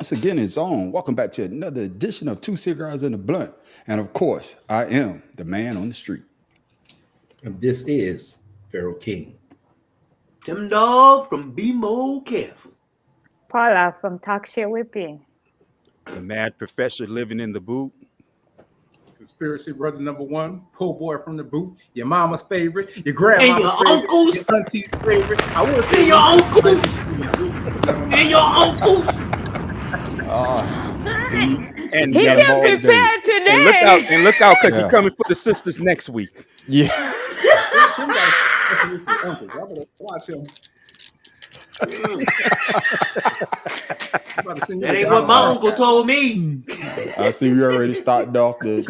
once again it's on. Welcome back to another edition of Two Cigars and a Blunt. And of course, I am the man on the street. And this is Pharaoh King. Tim Dog from Be More Careful. Paula from Talk Shit Whippy. The mad professor living in the boot. Conspiracy brother number one, poor boy from the boot, your mama's favorite, your grandma's And your favorite, uncles. your auntie's favorite. I would say And your uncles. And your uncles. And, He uh, came prepared today. and look out, because Yeah. you're coming for the sisters next week. Yeah. Watch him. That ain't what my uncle told me. I see you already starting off the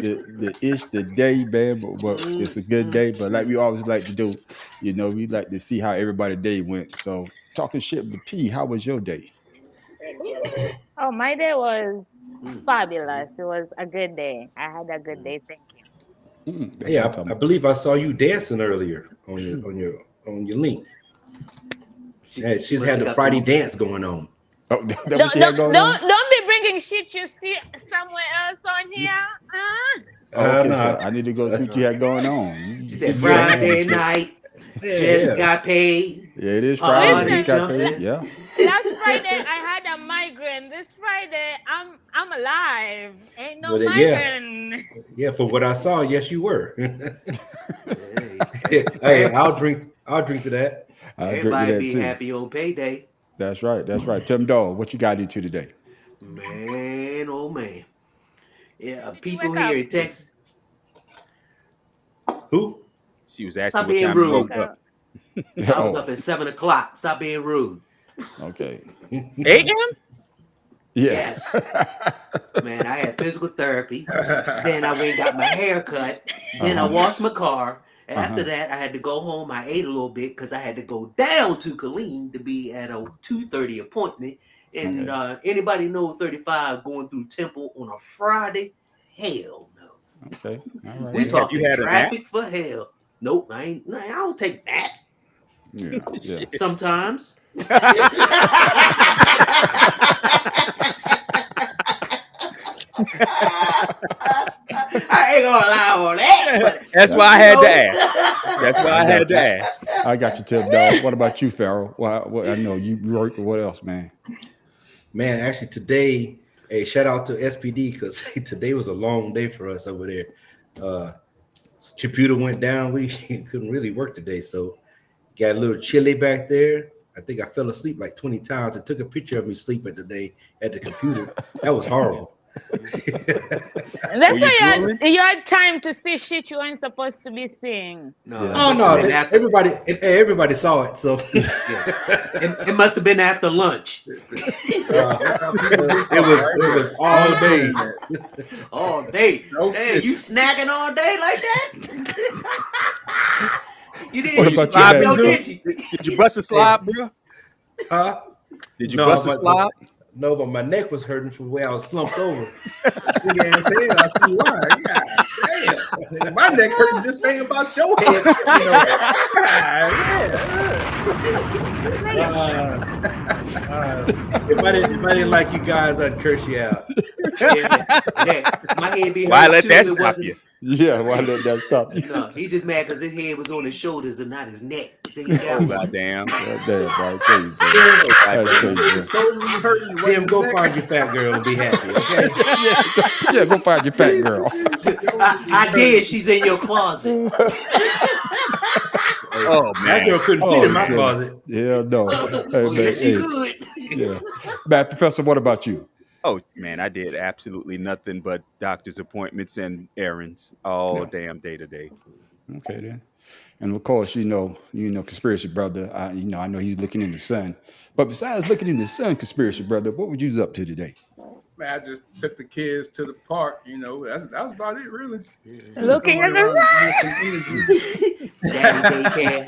day, man, but it's a good day. But like we always like to do, we like to see how everybody's day went. So talking shit with P, how was your day? Oh, my day was fabulous. It was a good day. I had a good day. Thank you. Yeah, I believe I saw you dancing earlier on your link. Yeah, she's had the Friday dance going on. Oh, that what she had going on? Don't be bringing shit you see somewhere else on here. Okay, no. so I need to go see what you had going on. She said Friday night, just got paid. Yeah, it is Friday. Listen, Just got paid. Yeah. Last Friday I had a migraine. This Friday I'm alive. Ain't no Well, then, yeah. migraine. Yeah, for what I saw, yes, you were. Hey, I'll drink to that. I agree with Everybody that be too. happy on payday. That's right. That's right. Tim Dog, what you got into today? Man, oh man. Yeah, you people wake up? here in Texas. Who? She was asking Stop what being time you rude. woke up. I was up at 7 o'clock. Stop being rude. Okay. A.M.? Yeah. Yes. Man, I had physical therapy. Then I went and got my hair cut. Then I washed my car. After that, I had to go home. I ate a little bit because I had to go down to Killeen to be at a 2:30 appointment. And anybody know 35 going through Temple on a Friday? Hell no. Okay. All right. We Yeah. talking you had a traffic for hell. Nope, I don't take naps. Yeah. Yeah. Sometimes. I ain't gonna lie on that. But, That's why I had to ask. That's why I had to ask. I got you, Tim Dog. What about you, Pharaoh? What I know you work. What else, man? Man, actually today, hey, shout out to SPD because today was a long day for us over there. Computer went down. We couldn't really work today, so got a little chilly back there. I think I fell asleep like 20 times. It took a picture of me sleeping today at the computer. That was horrible. That's why you had time to see shit you weren't supposed to be seeing. no, Yeah. Oh no, everybody saw it. So it must have been after lunch. it was all day. All day. No Damn, shit. you snacking all day like that? You What didn't about you, slob, baby? did you? Did you bust a slob, bro? Huh? Did you No, bust a but- slob? No, but my neck was hurting from the way I was slumped over. Big ass head, I see why. God damn. My neck hurting just thinking about your head. If I didn't like you guys, I'd curse you out. Yeah. My head be Why hurting let too that if it stop wasn't- you? Yeah. Why let that stop you? No, he just mad because his head was on his shoulders and not his neck. See, Oh, goddamn. God damn, bro. I tell you, bro. That's crazy, bro. Shoulders be hurting. Tim, go find your fat girl and be happy, okay? Yeah, go find your fat girl. I did. She's in your closet. Oh, That man. girl couldn't fit in my closet. Yeah, no. Hey, Oh, man, yes, you hey, could. yeah. Matt Professor, what about you? Oh, man, I did absolutely nothing but doctor's appointments and errands all Yeah. damn day today. Okay, then. And of course, conspiracy brother. I know he's looking in the sun. But besides looking in the sun, conspiracy brother, what would you was up to today? Man, I just took the kids to the park. That was about it, really. Looking at the Daddy daycare.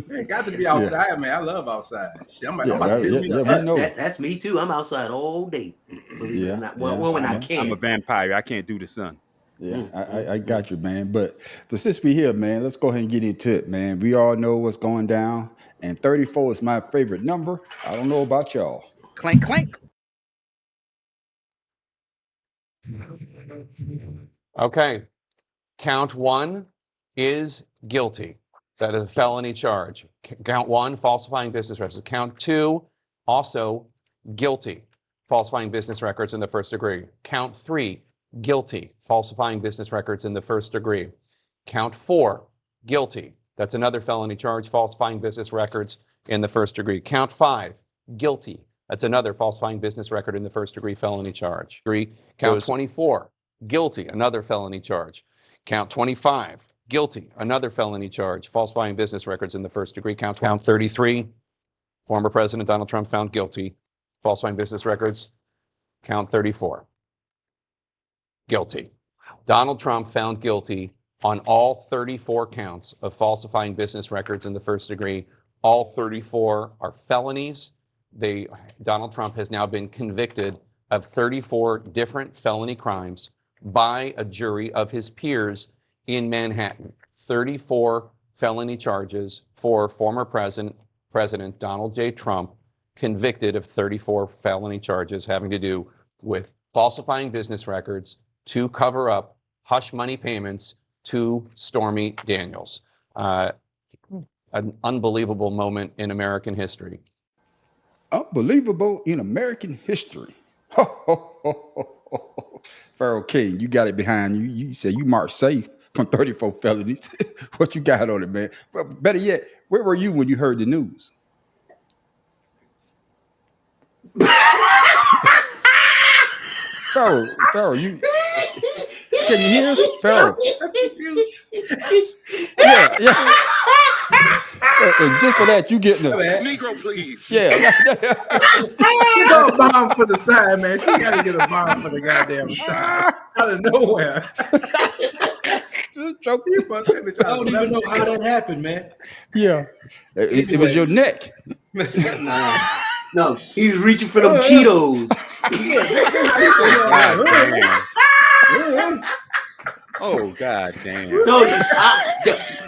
Man, got to be outside, man. I love outside. Shit, I'm Yeah, about to hit me up. we know. That's me too. I'm outside all day. Believe it or not. Well, when I I'm a can. vampire. I can't do the sun. Yeah, I got you, man. But since we here, man, let's go ahead and get into it, man. We all know what's going down, and 34 is my favorite number. I don't know about y'all. Clank, clank. Okay. Count 1 is guilty. That is a felony charge. Count 1, falsifying business records. Count 2, also guilty, falsifying business records in the first degree. Count 3, guilty, falsifying business records in the first degree. Count 4, guilty. That's another felony charge, falsifying business records in the first degree. Count 5, guilty. That's another falsifying business record in the first degree felony charge. Count 24, guilty, another felony charge. Count 25, guilty, another felony charge, falsifying business records in the first degree. Count 33, former President Donald Trump found guilty, falsifying business records. Count 34, guilty. Donald Trump found guilty on all 34 counts of falsifying business records in the first degree. All 34 are felonies. Donald Trump has now been convicted of 34 different felony crimes by a jury of his peers in Manhattan. 34 felony charges for former President Donald J. Trump, convicted of 34 felony charges having to do with falsifying business records to cover up hush money payments to Stormy Daniels. An unbelievable moment in American history. Unbelievable in American history. Pharaoh King, you got it behind you. You said you marched safe from 34 felonies. What you got on it, man? But better yet, where were you when you heard the news? Pharaoh, you can you hear us? Pharaoh. Yeah. And just for that, you getting a Negro, please. Yeah. She got a bomb for the side, man. She got to get a bomb for the goddamn side. Out of nowhere. I don't even know how that happened, man. Yeah. It was your neck. No, he's reaching for them Cheetos. Oh, God damn. Told you,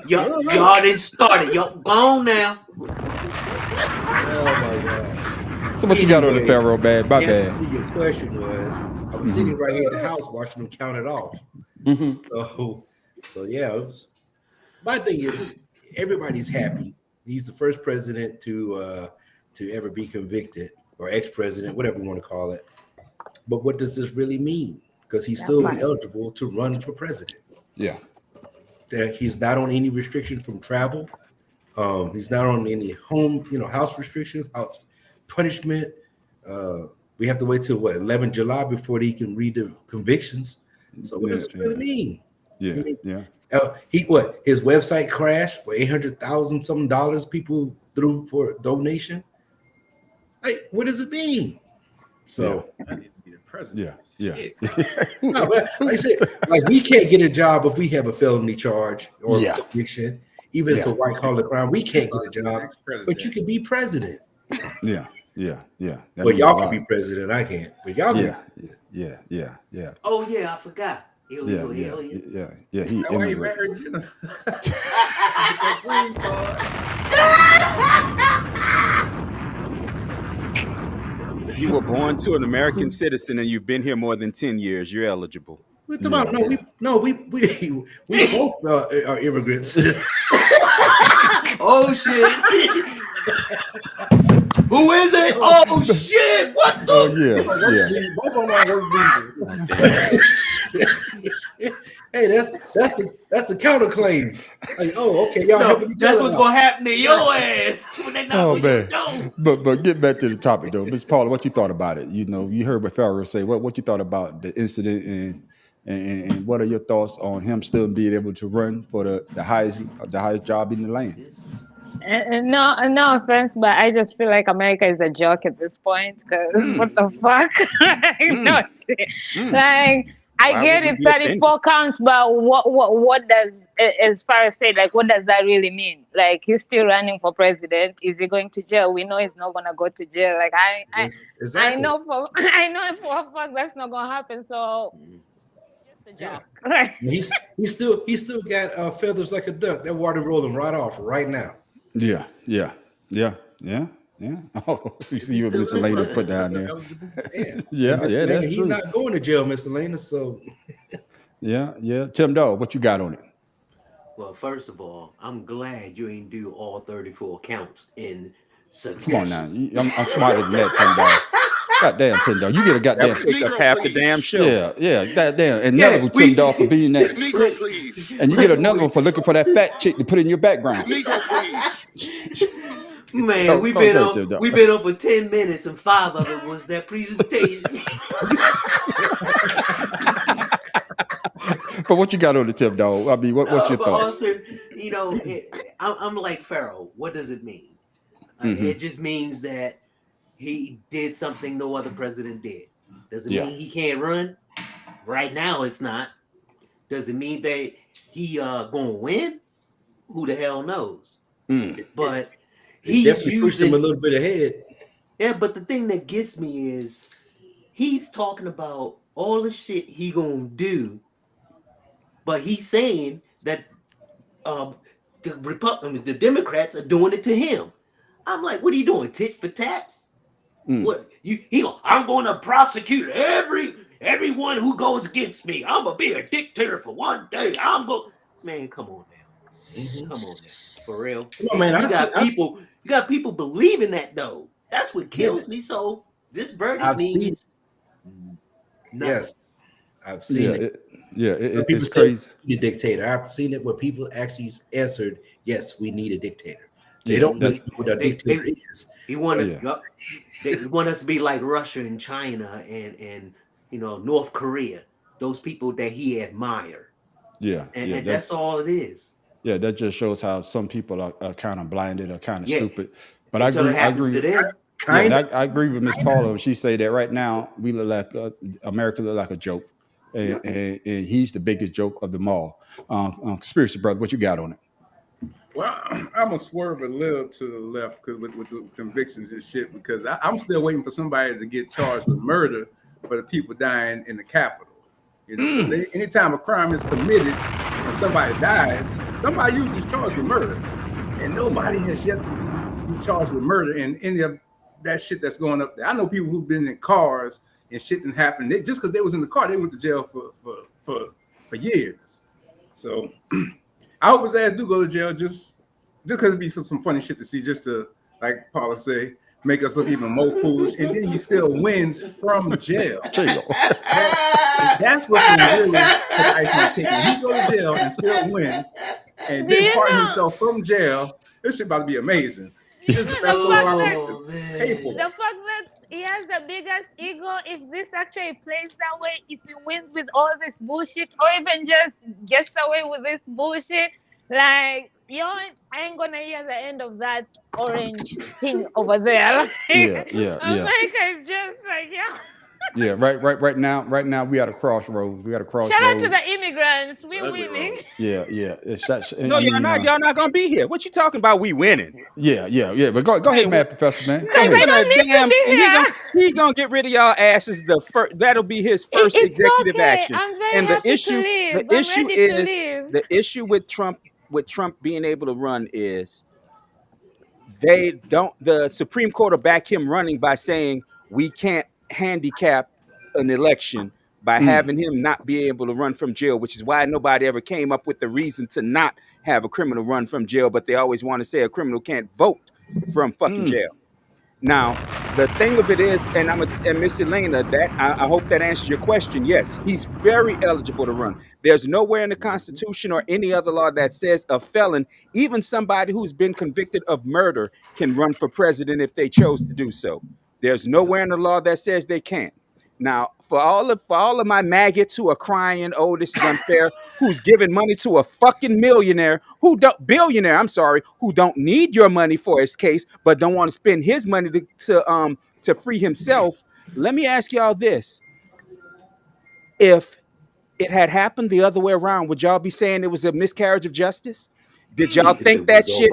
y'all didn't start it. Y'all gone now. Oh my God. So what you got on the Pharaoh, man? My Answer bad. to your question was, I was sitting right here in the house watching them count it off. So yeah, my thing is everybody's happy. He's the first president to ever be convicted, or ex-president, whatever you want to call it. But what does this really mean? Because he's still eligible to run for president. Yeah. He's not on any restrictions from travel. He's not on any house restrictions, house punishment. We have to wait till 11 July before he can read the convictions. So what does this really mean? Yeah, I mean, yeah. His website crashed for $800,000 some dollars people threw for donation. Like, what does it mean? So I need to be the president. Yeah. no, but like I said, like we can't get a job if we have a felony charge or a conviction. Even if it's a white collar crime, we can't get a job. But you can be president. Yeah. Well, y'all can be president. I can't. But y'all can. Yeah. Oh yeah, I forgot. Illegal alien. Yeah. He Why you married Jennifer? You were born to an American citizen and you've been here more than 10 years. You're eligible. We both are immigrants. Oh shit! Who is it? Oh shit! What the? Both of them are work. Hey, that's the counterclaim. Like, oh, okay, y'all helping each other. That's what's gonna happen to your ass when they not man. But get back to the topic though, Miss Paula, what you thought about it? You heard what Pharaoh say. What you thought about the incident and what are your thoughts on him still being able to run for the highest job in the land? No offense, but I just feel like America is a joke at this point. Because what the fuck? Like I get it, 34 counts, but what does, as far as say, like, what does that really mean? Like, he's still running for president. Is he going to jail? We know he's not gonna go to jail. Like I know for a fact that's not gonna happen. So just a joke. He's still got feathers like a duck. That water rolling right off right now. Yeah. Yeah. Oh, you Is see he what still Miss Elena put eligible? down there. Eligible. Yeah. And Yeah, Mr. yeah, Lena, that's he's true. not going to jail, Mr. Lena. So Yeah, yeah. Tim Dog, what you got on it? Well, first of all, I'm glad you ain't do all 34 counts in Come on now. succession. I'm smarter than that, Tim Dog. Goddamn, Tim Dog. You get a That goddamn. would take up half the damn show. Yeah, yeah, goddamn. And another Yeah, one, Tim Dog, for we being that. And you get another one for looking for that fat chick to put in your background. man, Go, go ahead, Tim Dog. we been on for 10 minutes and 5 of it was that presentation. But what you got on the Tim Dog? I mean, what's your But thoughts? also, I'm like Pharaoh. What does it mean? It just means that he did something no other president did. Does it Yeah. mean he can't run? Right now, it's not. Does it mean that he gonna win? Who the hell knows? But it he's definitely pushed him a using. little bit ahead. Yeah, but the thing that gets me is he's talking about all the shit he gonna do, but he's saying that the Democrats are doing it to him. I'm like, what are you doing, tit for tat? What I'm going to prosecute everyone who goes against me. I'm gonna be a dictator for one day. Man, come on now, come on now, for real. Come on, man. You got people believing that though. That's what kills me. So this verdict I've means seen. nothing. Yes, I've seen it. Some people It's said crazy. we need a dictator. I've seen it where people actually answered, "Yes, we need a dictator." They don't really know what a dictator is. They want us to be like Russia and China and North Korea. Those people that he admired. Yeah, And that's all it is. Yeah, that just shows how some people are kind of blinded or kind of stupid. But Until it happens to them. I agree with Miss Paula when she say that right now we look like America look like a joke, and he's the biggest joke of them all. Conspiracy brother, what you got on it? Well, I'm gonna swerve a little to the left because with the convictions and shit, because I'm still waiting for somebody to get charged with murder for the people dying in the Capitol. You know, 'cause anytime a crime is committed and somebody dies, somebody usually is charged with murder, and nobody has yet to be charged with murder in any of that shit that's going up there. I know people who've been in cars and shit didn't happen. Just because they was in the car, they went to jail for years. So I hope his ass do go to jail just because it'd be for some funny shit to see, just to, like Paula say, make us look even more foolish. And then he still wins from jail. That's what can really put ice on the cake. When he go to jail and still win and then pardon himself from jail, this shit about to be amazing. Just the best The fact that he has the biggest ego, if this actually plays that way, if he wins with all this bullshit, or even just gets away with this bullshit, like, I ain't gonna hear the end of that orange thing over there. America is just like, Yeah, right now we at a crossroads. We got a crossroads. Shout out to the immigrants. We're winning. Yeah. No, y'all not gonna be here. What you talking about? We winning. Yeah. But go ahead, man, Professor, man. Go They ahead. don't need to be here. He's gonna get rid of y'all asses. That'll be his first It's executive okay. action. I'm very And happy to leave. I'm ready to leave. The issue with Trump being able to run is the Supreme Court will back him running by saying we can't handicap an election by having him not be able to run from jail, which is why nobody ever came up with the reason to not have a criminal run from jail, but they always want to say a criminal can't vote from fucking jail. Now, the thing of it is, and Miss Elena, that I hope that answers your question. Yes, he's very eligible to run. There's nowhere in the Constitution or any other law that says a felon, even somebody who's been convicted of murder, can run for president if they chose to do so. There's nowhere in the law that says they can't. Now, for all of my maggots who are crying, "Oh, this is unfair," who's giving money to a fucking billionaire who don't need your money for his case, but don't want to spend his money to free himself. Let me ask y'all this: if it had happened the other way around, would y'all be saying it was a miscarriage of justice? Did y'all think that shit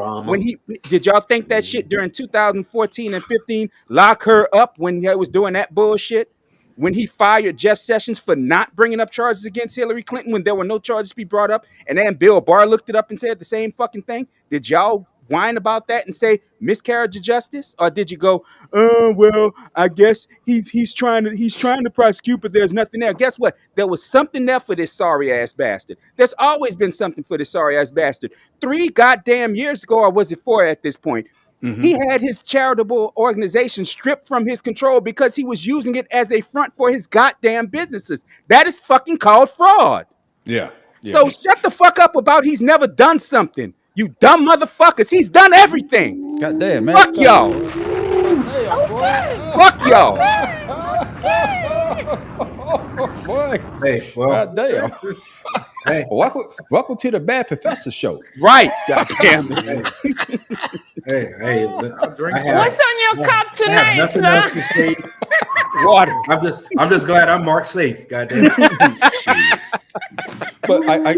did y'all think that shit during 2014 and 15? Lock her up when he was doing that bullshit? When he fired Jeff Sessions for not bringing up charges against Hillary Clinton when there were no charges to be brought up, and then Bill Barr looked it up and said the same fucking thing? Did y'all whine about that and say miscarriage of justice, or did you go, oh well, I guess he's trying to prosecute, but there's nothing there? Guess what? There was something there for this sorry ass bastard. There's always been something for this sorry ass bastard. 3 goddamn years ago, or was it 4 at this point? He had his charitable organization stripped from his control because he was using it as a front for his goddamn businesses. That is fucking called fraud. Yeah. So shut the fuck up about he's never done something. You dumb motherfuckers. He's done everything. God damn, man. Fuck y'all. Fuck y'all. Boy. Hey, well, God damn. hey, Welcome to the Bad Professor Show. Right. God damn it. hey, I'll drink I have- What's on your cup I have tonight, nothing sir? else to say. Water. I'm just glad I'm marked safe. Goddamn. But I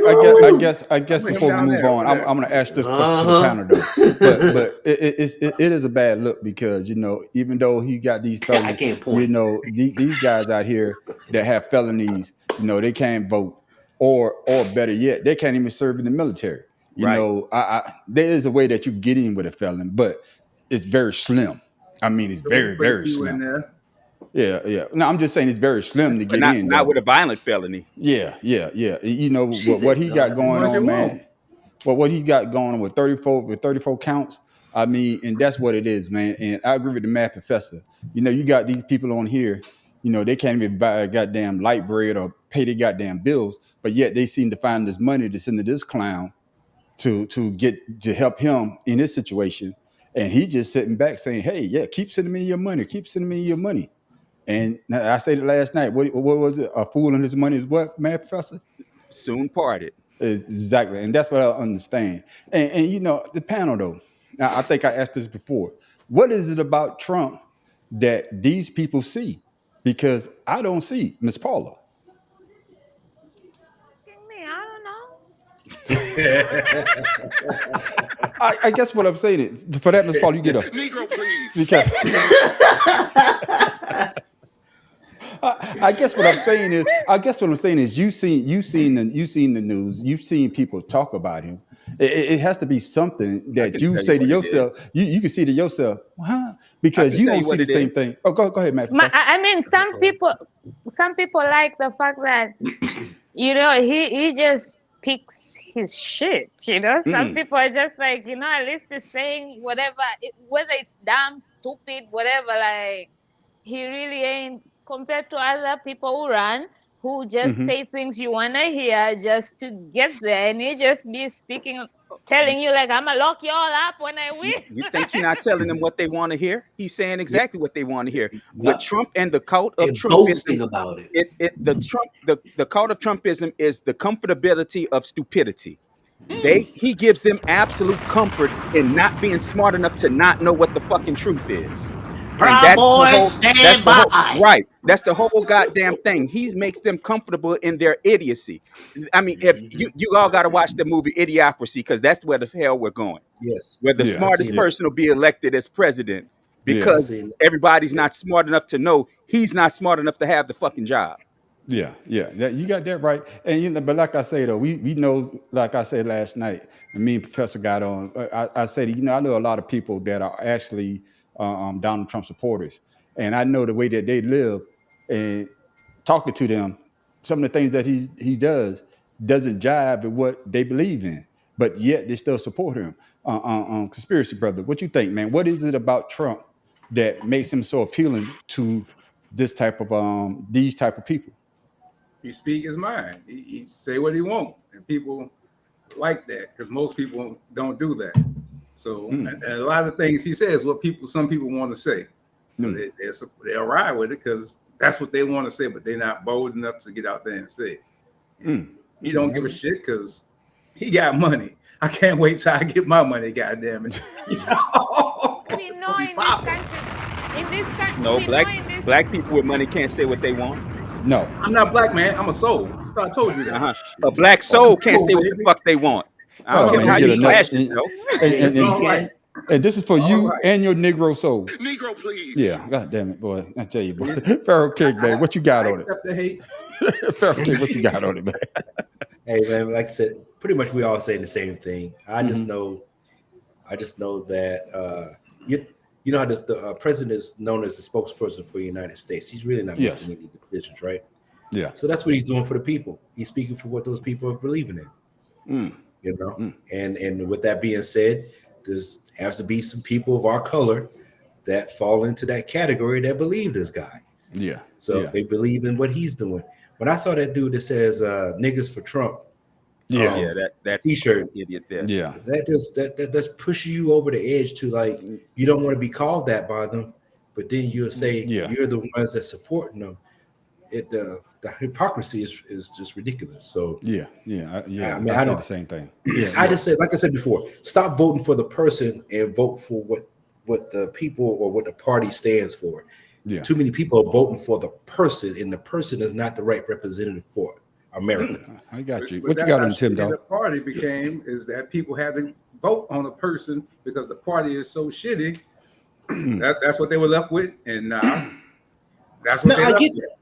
guess Bring him before we down move there, on, over I'm there. going to ask this question to the panel though. But it is a bad look because even though he got these I fellas, can't point. these guys out here that have felonies, they can't vote, or better yet, they can't even serve in the military. Right. There is a way that you get in with a felon, but it's very slim. I mean, it's very, very Put you in slim. there. Yeah. No, I'm just saying it's very slim to But get in. not though. with a violent felony. Yeah. What he got God. going Much you on, man. want. Well, what he got going on with 34 counts. I mean, and that's what it is, man. And I agree with the Mad Professor. You got these people on here. They can't even buy a goddamn light bread or pay their goddamn bills, but yet they seem to find this money to send to this clown to help him in this situation. And he's just sitting back saying, "Hey, yeah, keep sending me your money. Keep sending me your money." And I said it last night. What was it? A fool and his money is what, Mad Professor? Soon parted. Exactly. And that's what I understand. And the panel though, I think I asked this before. What is it about Trump that these people see? Because I don't see Miss Paula. Asking me, I don't know. I guess what I'm saying is, for that, Miss Paula, you get a Negro, please. because I guess what I'm saying is you've seen the news, you've seen people talk about him. It has to be something that can you tell say you to what it yourself. is. You can see to yourself, huh? Because can you tell don't you see what the it same is. thing. Oh, go ahead, Matt. I mean, some people like the fact that he just picks his shit. Some people are just like, at least he's saying whatever, whether it's dumb, stupid, whatever. Like, he really ain't compared to other people who run, who just say things you wanna hear just to get there, and he just be speaking, telling you like, "I'ma lock y'all up when I win." You think he's not telling them what they want to hear? He's saying exactly what they want to hear. No. With Trump and the cult of They're Trumpism, boasting about it. the cult of Trumpism is the comfortability of stupidity. He gives them absolute comfort in not being smart enough to not know what the fucking truth is. Proud Boys, stand by. Right. That's the whole goddamn thing. He makes them comfortable in their idiocy. I mean, if you all got to watch the movie Idiocracy, because that's where the hell we're going. Yes. Where the Yeah, smartest seen it. person will be elected as president Yeah. because Seen it. everybody's not smart enough to know he's not smart enough to have the fucking job. Yeah, you got that right. And but like I say though, we know, like I said last night, and me and Professor got on. I said, I know a lot of people that are actually Donald Trump supporters, and I know the way that they live, and talking to them, some of the things that he doesn't jive with what they believe in, but yet they still support him. Conspiracy brother, what you think, man? What is it about Trump that makes him so appealing to these type of people? He speak his mind. He say what he want, and people like that because most people don't do that. So, and a lot of things he says, what some people want to say. So they'll ride with it because that's what they want to say, but they're not bold enough to get out there and say it. He don't give a shit because he got money. I can't wait till I get my money. Goddamn it! We know in this country, No, we know black people with money can't say what they want. No, I'm not black, man. I'm a soul. I thought I told you that. A black soul can't soul, say what the baby. fuck they want. I don't Oh, care man, how you you get enough- flash it, and- though. It's all right. and this is for you right. and your Negro soul. Negro, please. Yeah, god damn it, boy. I tell you, boy. Pharaoh King, man, what you got I on it? accept the hate. Pharaoh King, what you got on it, man? Hey man, like I said, pretty much we all saying the same thing. I just know I just know that you know how the president is known as the spokesperson for the United States. He's really not Yes. making any decisions, right? Yeah. So that's what he's doing for the people. He's speaking for what those people are believing in. Mm. You know, Mm. and with that being said, there's has to be some people of our color that fall into that category that believe this guy. Yeah. So Yeah. they believe in what he's doing. When I saw that dude that says "niggas for Trump" Yeah. Yeah, that's T-shirt, idiot fest. Yeah. that's pushing you over the edge to like you don't want to be called that by them, but then you'll say Yeah. you're the ones that supporting them. The hypocrisy is just ridiculous. So Yeah. Yeah. I Yeah. mean, I I say don't. the same thing. Yeah. I Yeah. just said, like I said before, stop voting for the person and vote for what the people or what the party stands for. Yeah. Too many people are voting for the person, and the person is not the right representative for America. I got you. But What you that's got how on Tim, shitty the dog? party became, is that people had to vote on a person because the party is so shitty. That's what they were left with, and now that's what No, they I left get with. that.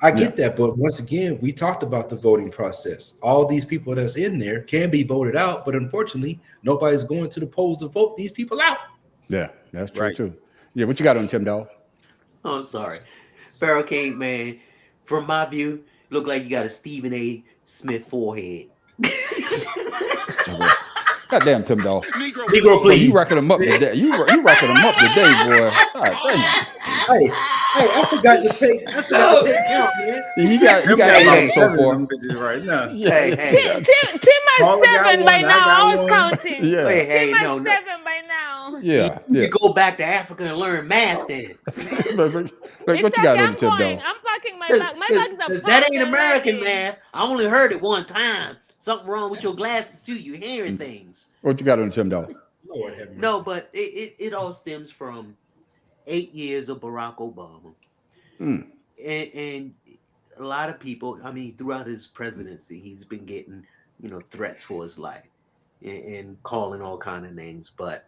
I get that, but once again, we talked about the voting process. All these people that's in there can be voted out, but unfortunately, nobody's going to the polls to vote these people out. Yeah, that's true Right. too. Yeah, what you got on Tim, dog? Oh, I'm sorry. Pharaoh King, man, from my view, look like you got a Stephen A. Smith forehead. Goddamn Tim, dog. Negro, Boy, you please. racking them up today. You racking them up today, boy. God damn. Hey, I forgot to take count, man. He got Them got eight about on so 7 of far. them bitches right now. Hey, hey. Tim Paula is got 7 by one, I now. got I was one. counting. Yeah. Hey, hey, Tim no, is no. 7 by now. Yeah, You yeah. go back to Africa and learn math then. But what It's you got okay, on I'm Tim, going. dog? I'm packing my bag. My bags are Because packed that ain't and American ready. math. I only heard it one time. Something wrong with your glasses too. You hearing things. What you got on Tim, dog? Lord have mercy. No, but it all stems from 8 years of Barack Obama. Mm. And a lot of people, I mean, throughout his presidency, he's been getting, threats for his life and calling all kind of names. But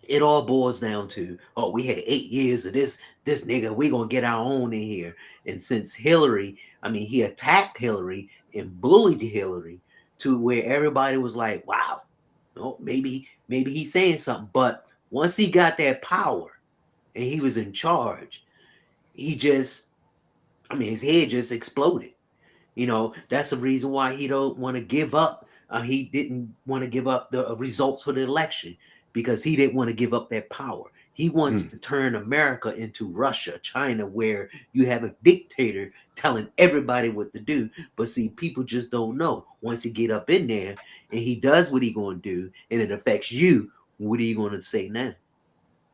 it all boils down to, oh, we had 8 years of this nigga, we gonna get our own in here. And since Hillary, I mean, he attacked Hillary and bullied Hillary to where everybody was like, wow, maybe he's saying something. But once he got that power and he was in charge, his head just exploded. That's the reason why he don't want to give up. He didn't want to give up the results for the election because he didn't want to give up that power. He wants to turn America into Russia, China, where you have a dictator telling everybody what to do. But see, people just don't know. Once he get up in there and he does what he going to do and it affects you, what are you going to say now?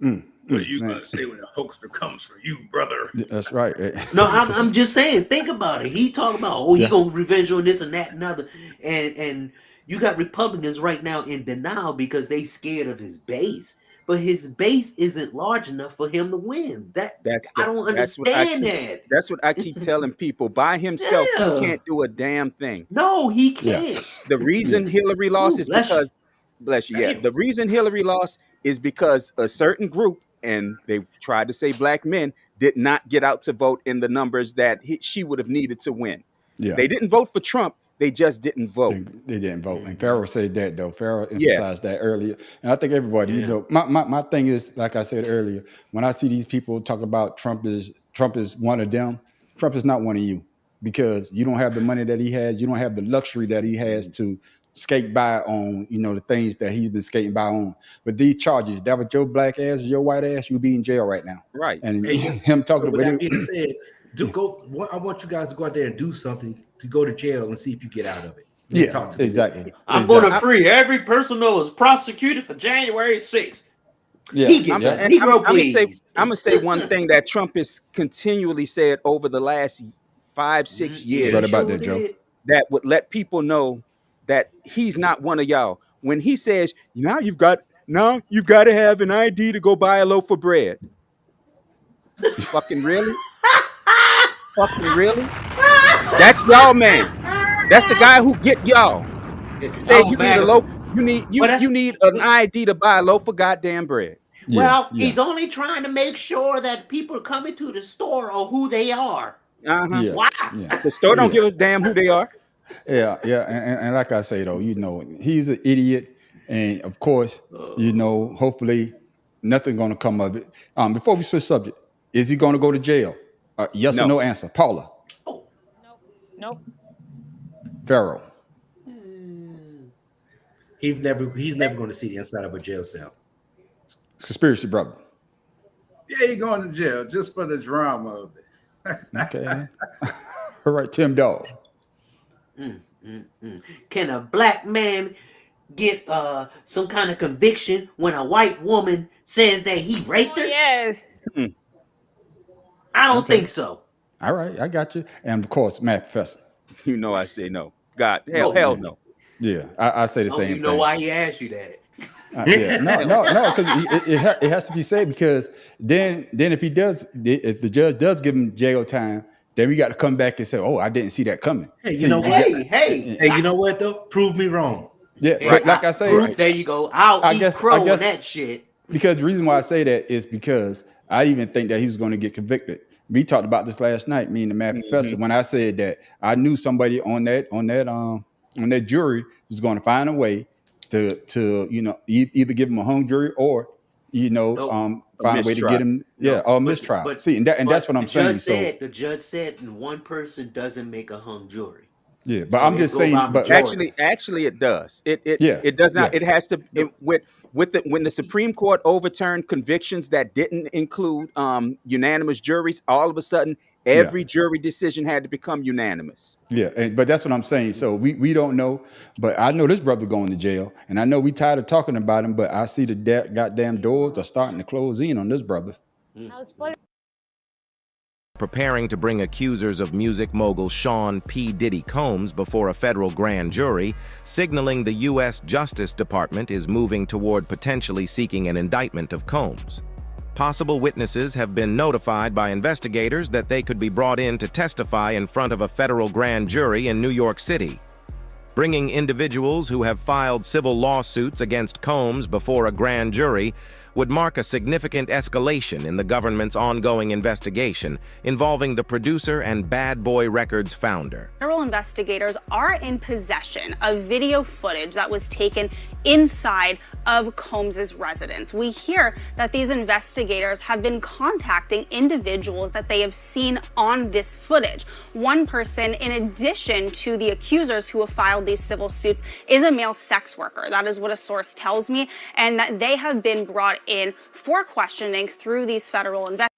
What are you gonna say when a hoaxer comes for you, brother? That's right. No, I'm just saying, think about it. He talking about, he gonna revenge on this and that and other. And you got Republicans right now in denial because they scared of his base. But his base isn't large enough for him to win. I don't understand that. That's what I keep telling people. By himself, Yeah. he can't do a damn thing. No, he can't. The reason Hillary lost is bless you. because, bless you, yeah. The reason Hillary lost is because a certain group, and they tried to say black men, did not get out to vote in the numbers that she would have needed to win. Yeah. They didn't vote for Trump. They just didn't vote. They didn't vote. And Pharaoh said that, though. Pharaoh emphasized that earlier. And I think everybody, my thing is, like I said earlier, when I see these people talk about Trump is one of them, Trump is not one of you, because you don't have the money that he has. You don't have the luxury that he has to skate by on, the things that he's been skating by on. But these charges, that was your black ass, your white ass, you'd be in jail right now. Right. And him talking with about that being said, I want you guys to go out there and do something to go to jail and see if you get out of it. Yeah, exactly. I'm going to free every person that was prosecuted for January 6th. Yeah, he gets a Negro, please. I'm gonna say one thing that Trump has continually said over the last 5-6 years. What about that, Joe? That would let people know that he's not one of y'all. When he says, now you've got to have an ID to go buy a loaf of bread. Fucking really? Fucking really? That's y'all, man. That's the guy who get y'all. Say you need a loaf. You need an ID to buy a loaf of goddamn bread. Well, he's only trying to make sure that people coming to the store are who they are. Why? The store don't give a damn who they are. Yeah, and like I say though, he's an idiot. and of course, you know, hopefully nothing going to come of it. Before we switch subject, is he going to go to jail? Yes or No. no answer. Paula. Oh. Nope. Pharaoh. He's never going to see the inside of a jail cell. Conspiracy brother. Yeah, he going to jail just for the drama of it. Okay. All right, Tim Dog. Can a black man get some kind of conviction when a white woman says that he raped her? Yes. I don't think so. All right, I got you. And of course, Matt Professor. You know, I say no. God, No, hell man. no. Yeah, I say the I don't same even know thing. why he asked you that. Yeah, no, because it has to be said, because then if the judge does give him jail time, then we got to come back and say, oh, I didn't see that coming. Hey, you See, know what? Hey, Hey, you know what though? Prove me wrong. Yeah, hey, but like I say, there you go. I'll I eat guess- crow I guess- on that shit. because the reason why I say that is because I even think that he was going to get convicted. We talked about this last night, me and the Matt Professor, when I said that I knew somebody on that jury was going to find a way to you know, either give him a hung jury or, you know, Nope. find a way to mistrial. get him or a mistrial. See, and that's what I'm saying. The judge said one person doesn't make a hung jury. Yeah, but So I'm it just go by saying. But like, majority. Actually, it does. It Yeah, does not. yeah. It has to. When the Supreme Court overturned convictions that didn't include unanimous juries, all of a sudden every jury decision had to become unanimous. Yeah, but that's what I'm saying. So we don't know, but I know this brother going to jail, and I know we tired of talking about him, but I see the goddamn doors are starting to close in on this brother. Preparing to bring accusers of music mogul Sean P. Diddy Combs before a federal grand jury, signaling the U.S. Justice Department is moving toward potentially seeking an indictment of Combs. Possible witnesses have been notified by investigators that they could be brought in to testify in front of a federal grand jury in New York City. Bringing individuals who have filed civil lawsuits against Combs before a grand jury would mark a significant escalation in the government's ongoing investigation involving the producer and Bad Boy Records founder. Federal investigators are in possession of video footage that was taken inside of Combs's residence. We hear that these investigators have been contacting individuals that they have seen on this footage. One person, in addition to the accusers who have filed these civil suits, is a male sex worker. That is what a source tells me, and that they have been brought in for questioning through these federal investigators.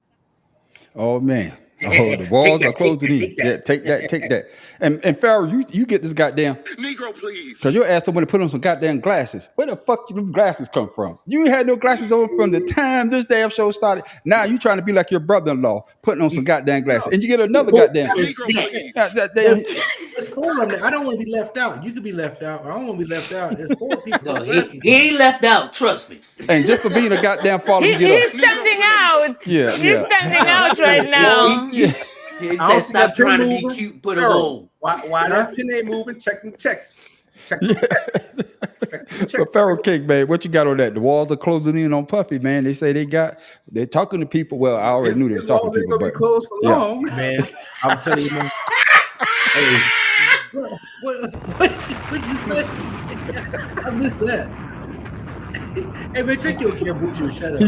Oh man. Oh, the walls are closing in. Yeah, take that. And Farrell, you get this goddamn Negro, please. because you asked someone to put on some goddamn glasses. Where the fuck did them glasses come from? You had no glasses on from the time this damn show started. Now you trying to be like your brother-in-law, putting on some goddamn glasses, and you get another goddamn. Negro, please. It's four of them. I don't want to be left out. You could be left out. I don't want to be left out. There's four people. No, he ain't left out. Trust me. And just for being a goddamn father, you get He's up. standing out. Yeah, He's yeah. standing out right now. He I don't said, see stop that pin trying to be moving. cute, put a Pharaoh, hole. Why that pin ain't moving? Check them checks. Check them checks. But Pharaoh Cake, man, what you got on that? The walls are closing in on Puffy, man. They say they're talking to people. Well, I already knew they was talking to Ain't people, gonna but be closed for yeah. long. Man, I'm telling you, man. Hey, what'd you say? I missed that. Hey man, drink your kombucha. Shut up.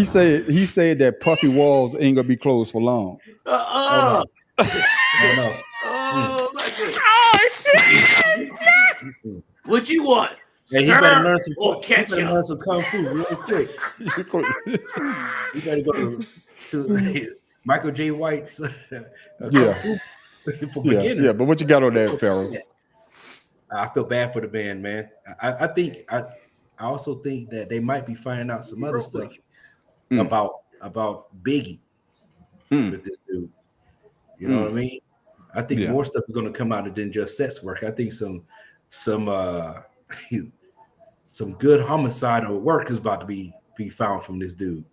he said that Puffy walls ain't gonna be closed for long. Oh, no. Oh my goodness. Oh shit! What you want? Hey, he Sir better learn some. or He ketchup? better learn some kung fu real quick. You better go to Michael J. White's Yeah. kung fu for Yeah, beginners. yeah. But what you got on that, Pharaoh? I feel bad for the band, man. I think I also think that they might be finding out some other stuff about Biggie with this dude. You know what I mean? I think more stuff is going to come out than just sex work. I think some good homicidal work is about to be found from this dude.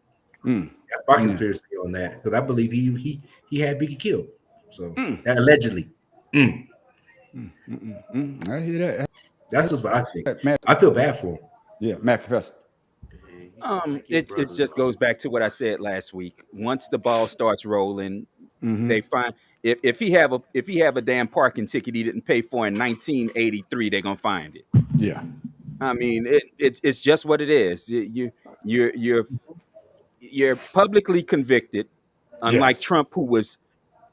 That's my conspiracy on that, because I believe he had Biggie killed. So allegedly. I hear that. That's just what I think. Matt, I feel bad for him. yeah, Matt Professor. It just goes back to what I said last week. Once the ball starts rolling, they find if he have a damn parking ticket he didn't pay for in 1983, they're gonna find it. Yeah. I mean, it's just what it is. You're you're publicly convicted, unlike Yes. Trump, who was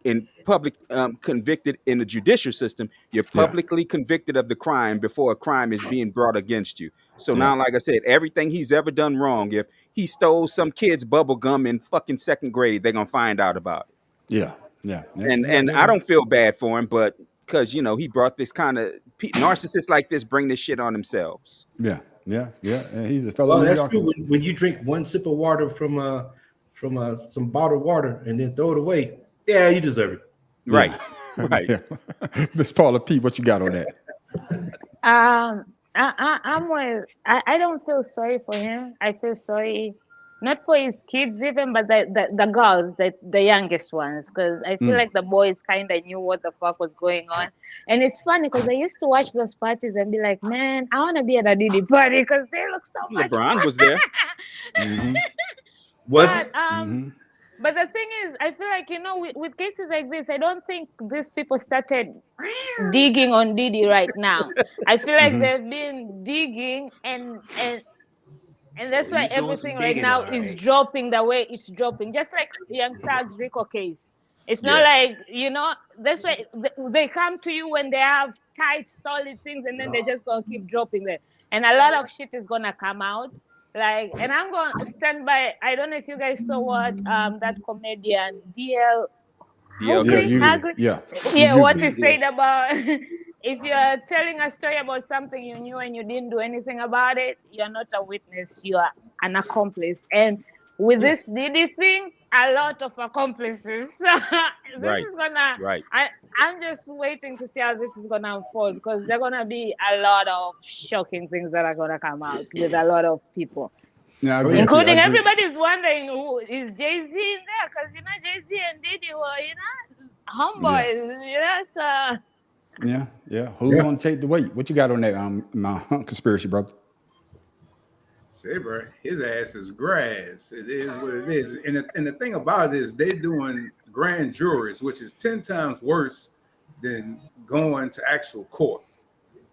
in public convicted in the judicial system. You're Yeah. publicly convicted of the crime before a crime is being brought against you. So Yeah. now, like I said, everything he's ever done wrong, if he stole some kid's bubble gum in fucking second grade, they're gonna find out about it. Yeah. Yeah. Yeah. And I don't feel bad for him, but because he brought this kind of narcissists like this bring this shit on themselves. Yeah. Yeah. Yeah. And he's a fellow Well, New that's Yorker. true. When you drink one sip of water from some bottled water and then throw it away, yeah, you deserve it. Right. Yeah. Right. Yeah. Miss Paula P, what you got on that? I don't feel sorry for him. I feel sorry not for his kids even, but the girls, the youngest ones, because I feel like the boys kind of knew what the fuck was going on. And it's funny because I used to watch those parties and be like, man, I want to be at a Diddy party because they look so much LeBron fun. was there. Was it? But the thing is, I feel like, with cases like this, I don't think these people started digging on Diddy right now. I feel like they've been digging and that's why He's doing everything some right digging, now all is right. dropping the way it's dropping. Just like Young Thug's Rico case. It's not like, that's why they come to you when they have tight, solid things, and then they're just going to keep dropping them. And a lot of shit is going to come out. And I'm going to stand by. I don't know if you guys saw what that comedian DL Hughley, what he said about if you're telling a story about something you knew and you didn't do anything about it, you're not a witness, you are an accomplice. And with this Diddy thing, a lot of accomplices. So this is gonna. I'm just waiting to see how this is gonna unfold because there's gonna be a lot of shocking things that are gonna come out with a lot of people. Yeah, including everybody's wondering who is Jay-Z in there because Jay-Z and Diddy were homeboys. So who's gonna take the weight? What you got on that my conspiracy, brother? Say, bro, his ass is grass. It is what it is. And the thing about it is they're doing grand juries, which is 10 times worse than going to actual court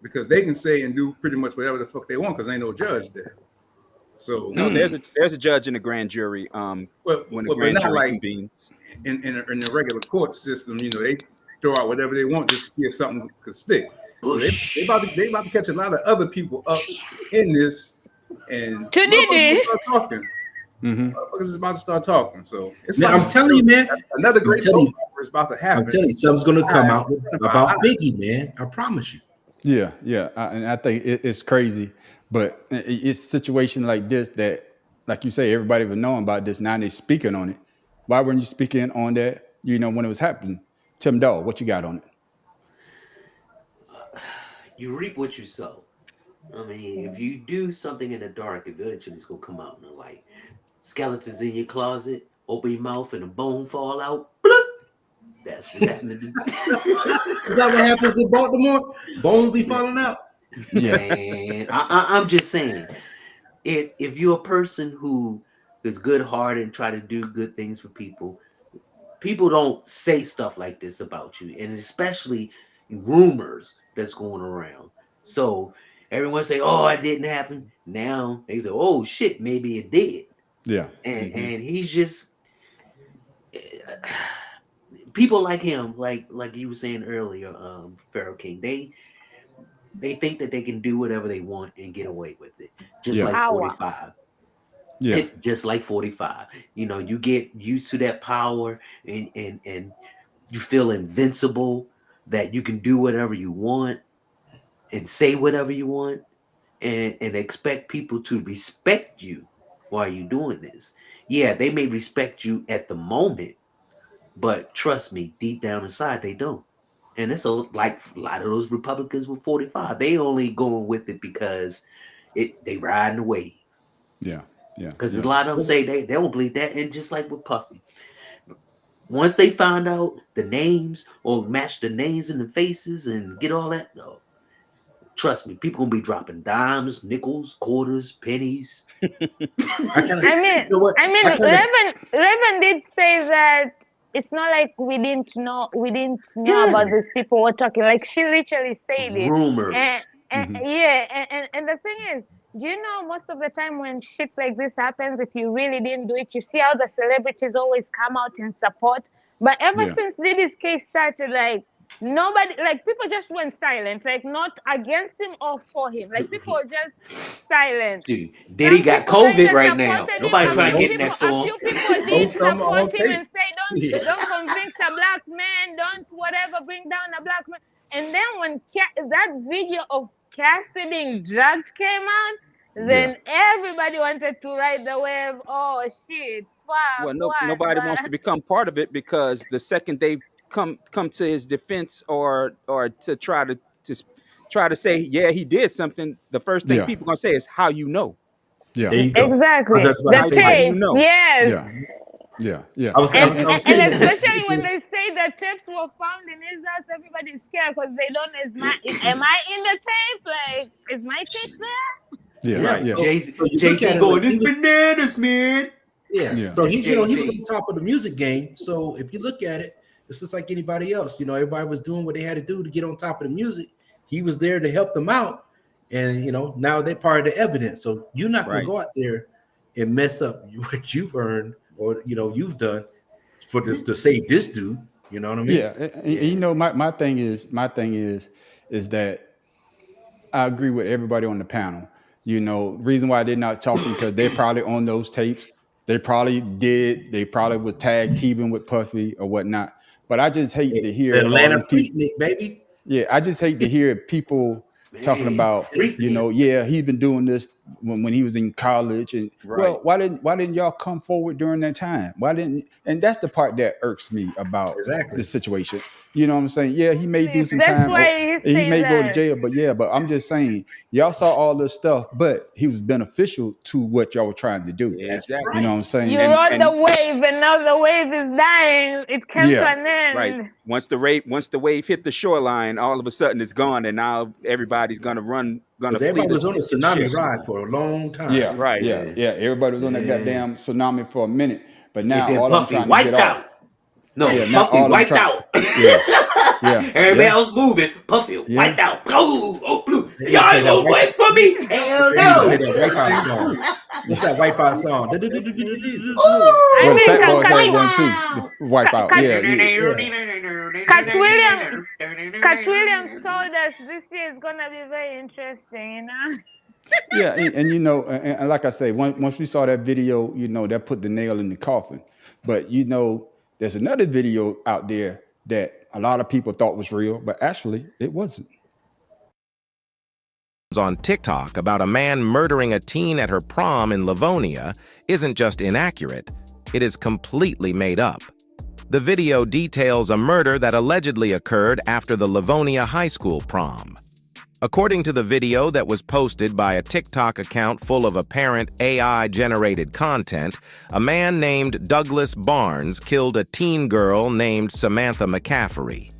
because they can say and do pretty much whatever the fuck they want because ain't no judge there. So no, there's a judge in the grand jury. When the grand jury convenes in the regular court system, they throw out whatever they want just to see if something could stick. So they about to catch a lot of other people up in this. And motherfuckers start talking. Motherfuckers is about to start talking. So I'm telling you, man. Another great soap opera is about to happen. I'm telling you, something's gonna come out about Biggie, man. I promise you. Yeah. And I think it's crazy, but it's a situation like this that, like you say, everybody was knowing about this. Now they're speaking on it. Why weren't you speaking on that? When it was happening. Tim Dawg, what you got on it? You reap what you sow. I mean, if you do something in the dark, eventually it's gonna come out in the light. Skeletons in your closet, open your mouth and a bone fall out. Bloop! That's what happened. Is that what happens in Baltimore? Bones be falling out. Yeah, and I'm just saying, if you're a person who is good-hearted and try to do good things for people, people don't say stuff like this about you, and especially rumors that's going around. So everyone say, "Oh, it didn't happen." Now they say, "Oh shit, maybe it did." Yeah, and he's just people like him, like you were saying earlier, Pharaoh King. They think that they can do whatever they want and get away with it, just like 45. Yeah, just like 45. You get used to that power and you feel invincible, that you can do whatever you want and say whatever you want and expect people to respect you while you're doing this. Yeah, they may respect you at the moment, but trust me, deep down inside, they don't. And it's like a lot of those Republicans with 45. They only going with it because they riding the wave. Yeah. Because a lot of them say they don't believe that. And just like with Puffy, once they find out the names or match the names and the faces and get all that, though, trust me, people gonna be dropping dimes, nickels, quarters, pennies. Reverend did say that it's not like we didn't know about these people were talking. Like she literally said it. Rumors. And the thing is, do you know most of the time when shit like this happens, if you really didn't do it, you see how the celebrities always come out in support. But ever Yeah. since Diddy's case started, like nobody, like people just went silent, like not against him or for him. Like people were just silent. Dude, Diddy Some got people kind COVID of right now. supported him. Nobody trying to get next to A him. few people did Most of them are on support him tape. and say, don't convict a black man, don't whatever, bring down a black man. And then when that video of Cassidy being drugged came out, then everybody wanted to ride the wave. Oh shit, fuck, Well, what? nobody wants to become part of it, because the second they come to his defense, or to try to say, yeah, he did something, the first thing Yeah. people gonna say is, how you know? Yeah. There you go. I Exactly. was just about to The say How that. do you tapes, know? yes. Yeah. Yeah. Yeah. I was And saying that especially when because they say the tapes were found in his house, everybody's scared because they don't know, am I in the tape? Like, is my tape there? Yeah. yeah. Yeah. So you look Jay-Z at it going, like this he was, bananas, man. yeah. So That's he was Jay-Z. on top of the music game. So if you look at it, it's just like anybody else. Everybody was doing what they had to do to get on top of the music. He was there to help them out, and now they're part of the evidence. So you're not going to Right. go out there and mess up what you've earned or you've done for this to save this dude. You know what I mean? Yeah. And my thing is that I agree with everybody on the panel. Reason why they're not talking, because they're probably on those tapes. They probably was tag teaming with Puffy or whatnot. But I just hate to The hear all Atlanta these people. Freaknik, baby. Yeah, I just hate to hear people talking Man, about, Freaknik. yeah, he's been doing this when he was in college, and Right. well, why didn't y'all come forward during that time? And that's the part that irks me about Exactly. the situation. You know what I'm saying? Yeah, he may do some That's time, or why he he may stays go to there. jail, but I'm just saying, y'all saw all this stuff, but he was beneficial to what y'all were trying to do. That's Exactly. You know what I'm saying? You rode the wave, and now the wave is dying. It came to an end. Right. Once the wave hit the shoreline, all of a sudden it's gone, and now everybody's gonna because flee everybody was on a the tsunami ship. ride for a long time. Yeah, Right. yeah. Everybody was on that goddamn tsunami for a minute, but now And then all I'm Puffy trying to wiped get out. off. No, Yeah, now Puffy all I'm wiped trying. out. Yeah. Everybody Yeah. else moving. Puffy wiped out. Oh, blue. They Y'all play ain't that gonna wait for me. Hell They no. play that Wipeout song. What's that Wipeout song? I Well, the think Fat Boys had Cat one too. The Wipeout. Williams told us this year is gonna be very interesting. Yeah, and like I say, once we saw that video, that put the nail in the coffin. But there's another video out there that a lot of people thought was real, but actually it wasn't. On TikTok about a man murdering a teen at her prom in Livonia isn't just inaccurate, it is completely made up. The video details a murder that allegedly occurred after the Livonia High School prom. According to the video that was posted by a TikTok account full of apparent AI-generated content, a man named Douglas Barnes killed a teen girl named Samantha McCaffery.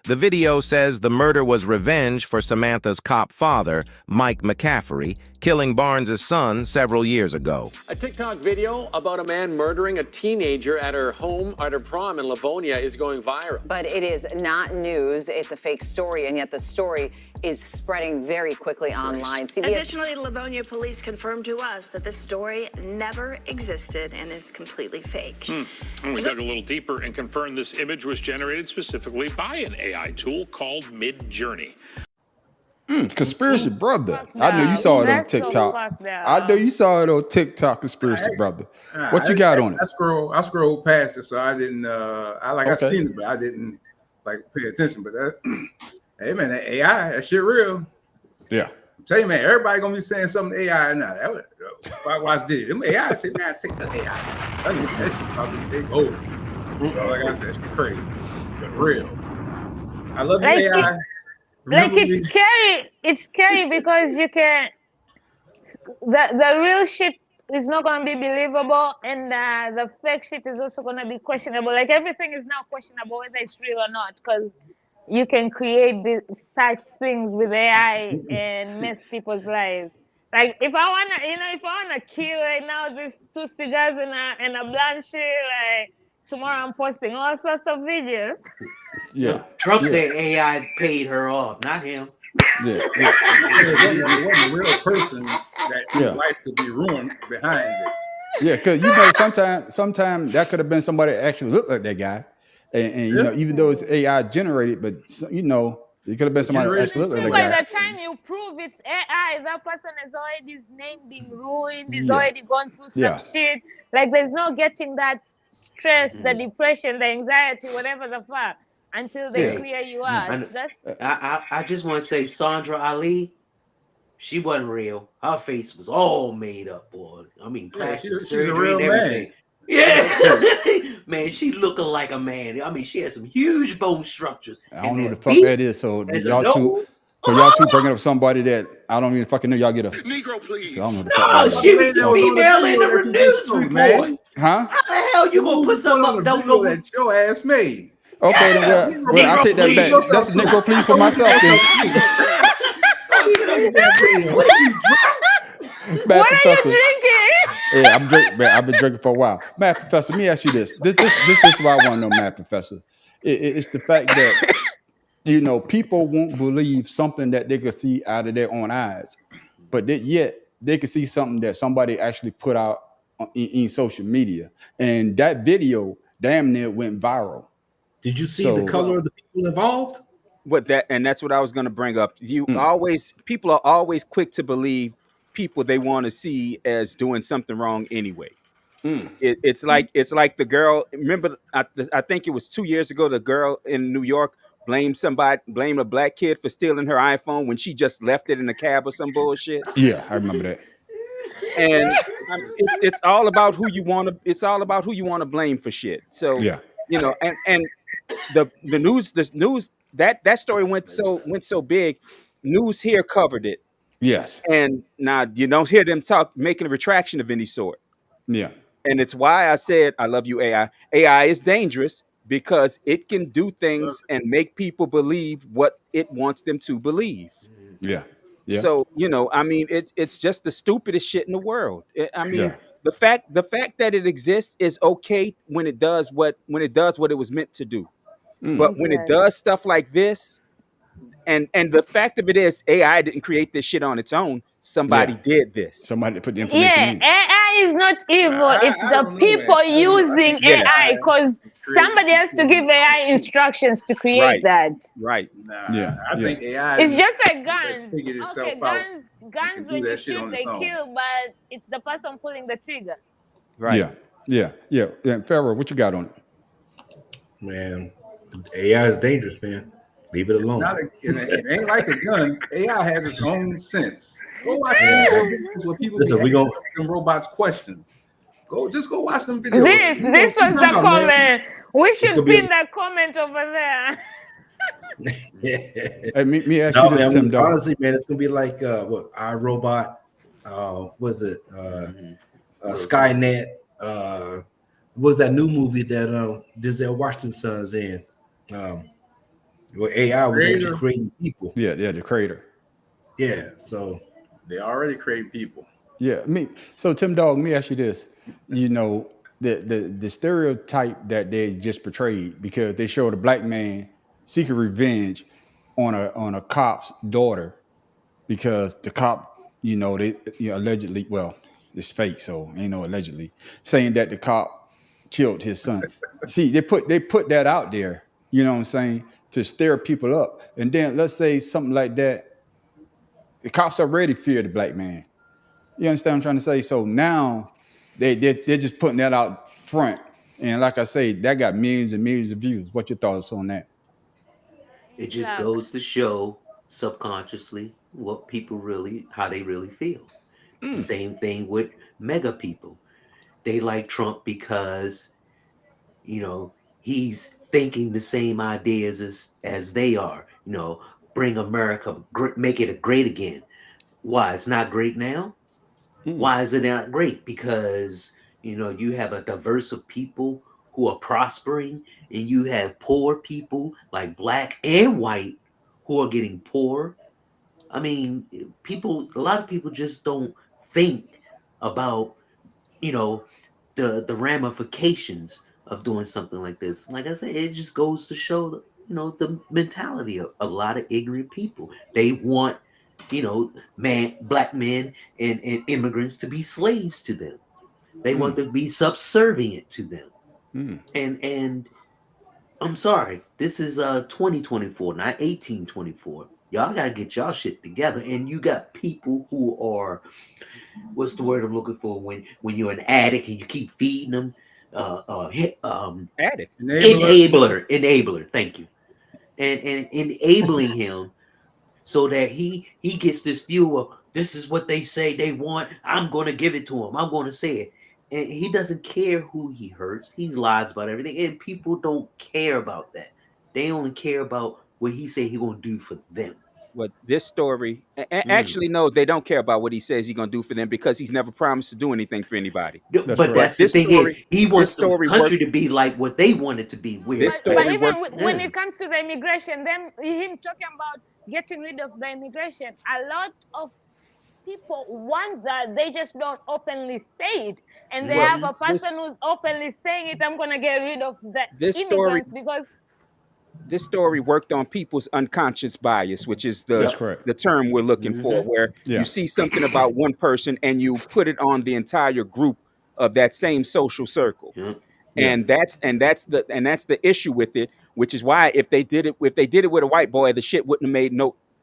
The video says the murder was revenge for Samantha's cop father, Mike McCaffery, killing Barnes' son several years ago. A TikTok video about a man murdering a teenager at her home at her prom in Livonia is going viral. But it is not news. It's a fake story, and yet the story is spreading very quickly online. Additionally, Livonia police confirmed to us that this story never existed and is completely fake. We dug a little deeper and confirmed this image was generated specifically by an AI tool called Midjourney. Conspiracy brother. I know you saw it on TikTok. I know you saw it on TikTok, Conspiracy brother. What you got on it? I scrolled past it, so I didn't. I Okay. seen it, but I didn't pay attention. But hey man, that AI, that shit real. Yeah. Tell you man, everybody gonna be saying something AI now. That was, watch this. Them AI, take the AI. That shit's about to take over. So like I said, shit crazy, but real. I love the AI. It's scary. It's scary because you can. The real shit is not gonna be believable, and the fake shit is also gonna be questionable. Like everything is now questionable whether it's real or not, because you can create such things with AI and mess people's lives. Like if I wanna kill right now, these 2 cigars and a blunt shit, like tomorrow I'm posting all sorts of videos. Yeah. Trump said AI paid her off, not him. Yeah, It wasn't a real person that his yeah, life could be ruined behind it. yeah. Because sometimes that could have been somebody that actually looked like that guy, and Yeah. even though it's AI generated, but it could have been It somebody that generated actually looked like See, that by guy. the time you prove it's AI, that person has already his name being ruined. He's Yeah, already gone through some yeah, shit. Like there's no getting that stress, the Mhm. depression, the anxiety, whatever the fuck, until they yeah. Hey, clear you Yeah. out. I, That's I just want to say Sandra Ali, she wasn't real. Her face was all made up, boy. I mean, Yeah, plastic she's a surgery real and man. everything. Yeah, man, she looking like a man. I mean, she had some huge bone structures, I and don't know what the that fuck beak that is. So as a y'all two, nose. for y'all two bringing up somebody that I don't even fucking know. Y'all get a Negro, 'cause please. I don't know what the fuck No, that About is. the she was lady the that was Okay, on the female in video the that you just news showed, report. man. huh? How the hell you The gonna one put who put something on up? the Don't know video what? that your ass made. Okay, then Yeah, well I Negro, take that Look at back. please. yourself That's a too. Negro please for Go look at myself then. yourself too. Go sit on that video. What are you Mad what are you Professor. drinking? Yeah, I'm drinking. Man, I've been drinking for a while. Mad Professor, let me ask you this. This is what I want to know, Mad Professor. It's the fact that people won't believe something that they could see out of their own eyes, but yet they could see something that somebody actually put out in social media, and that video damn near went viral. Did you see the So, color Well, of the people involved? that's what I was going to bring up. mm, People are always quick to believe people they want to see as doing something wrong anyway. mm, It's like the girl. Remember, I think it was 2 years ago. The girl in New York blamed a black kid for stealing her iPhone when she just left it in a cab or some bullshit. yeah, I remember that. And it's all about who you want to. It's all about who you want to blame for shit. So Yeah, and the news that story went so big. News here covered it, yes, and now you don't hear them making a retraction of any sort. yeah, And it's why I said I love you, AI. AI is dangerous because it can do things and make people believe what it wants them to believe. yeah, yeah, So, I mean, it's just the stupidest shit in the world. I mean, yeah. the fact that it exists is okay when it does what it was meant to do. But Mm, when it Exactly. does stuff like this, and the fact of it is, AI didn't create this shit on its own. yeah. Somebody did this. Somebody put the information Yeah, in. AI is not evil. It's I the don't know, man. people I don't know. I using think Yeah. AI AI because is creating somebody some has shit to on give its own. AI instructions to create Right. that. Right. Nah, Yeah, I yeah, think AI It's is just like has guns. figured itself Okay, out and can guns. do When you that shit shoot, on its they own. kill, but it's the person pulling the trigger. Right. yeah, yeah, yeah. Yeah, Pharaoh, what you got on it? Man, AI is dangerous, man. Leave it It's not alone. it ain't like a gun. AI has its own sense. Go watch Yeah. those videos where people be Listen, we asking going them robots questions. Just go watch them videos. This You gonna this see was the something. man. comment. We It's should gonna be pin that comment over there. Hey, me ask you no this, man. Tim. Dog. Honestly, man, it's gonna be like what iRobot, was it Will Smith. Skynet, what was that new movie that Denzel Washington's son's in? Um, where AI was actually Creator, creating people. Yeah, yeah, the creator. Yeah, so they already create people. Yeah, so Tim Dog, let me ask you this. The stereotype that they just portrayed because they showed a black man seeking revenge on a cop's daughter because the cop, they allegedly, well, it's fake, so ain't no allegedly, saying that the cop killed his son. See, they put that out there, you know what I'm saying, to stir people up. And then let's say something like that, the cops already fear the black man. You understand what I'm trying to say? So now they're just putting that out front. And like I say, that got millions and millions of views. What your thoughts on that? It just Exactly. goes to show subconsciously how they really feel. The Mm, same thing with mega people. They like Trump because he's thinking the same ideas as they are. Bring America, make it great again. Why it's not great now? mm, Why is it not great? Because you have a diverse of people who are prospering, and you have poor people like black and white who are getting poor. I mean, a lot of people just don't think about you know the ramifications of doing something like this. Like I said, it just goes to show the mentality of a lot of ignorant people. They want, black men and immigrants to be slaves to them. They want to be subservient to them. And I'm sorry, this is 2024, not 1824. Y'all gotta get y'all shit together. And you got people who are, what's the word I'm looking for, when you're an addict and you keep feeding them, Addict. enabler. Thank you, and enabling him so that he gets this view of, this is what they say they want. I'm going to give it to him. I'm going to say it. And he doesn't care who he hurts. He lies about everything, and people don't care about that. They only care about what he say he going to do for them. Well, this story, actually, no, they don't care about what he says he's gonna do for them because he's never promised to do anything for anybody. But that's the thing is, he wants the country to be like what they want it to be. Where but even when it comes to the immigration, then him talking about getting rid of the immigration, a lot of people want that, they just don't openly say it, and they have a person who's openly saying it. I'm gonna get rid of the immigrants because this story worked on people's unconscious bias, which is That's correct. the term we're looking for, where you see something about one person and you put it on the entire group of that same social circle. And that's the issue with it, which is why if they did it with a white boy, the shit wouldn't have made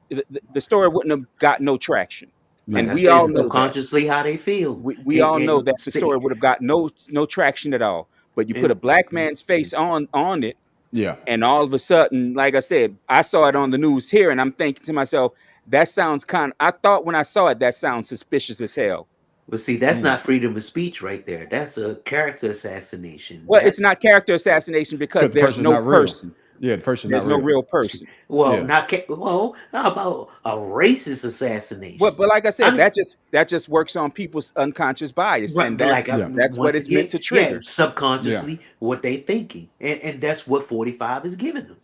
the story wouldn't have got no traction. Like and we all know subconsciously how they feel. We all know that the story would have got no traction at all. But you put a black man's face on it. Yeah. And all of a sudden, like I said, I saw it on the news here, and I'm thinking to myself, that sounds I thought when I saw it, that sounds suspicious as hell. Well, see, that's not freedom of speech right there. That's a character assassination. Well, it's not character assassination because there's no person. Yeah, the person's there's not no real person. Well, how about a racist assassination? But like I said, that just works on people's unconscious bias, right, and that's what it's meant to trigger. Subconsciously, what they thinking, and that's what 45 is giving them.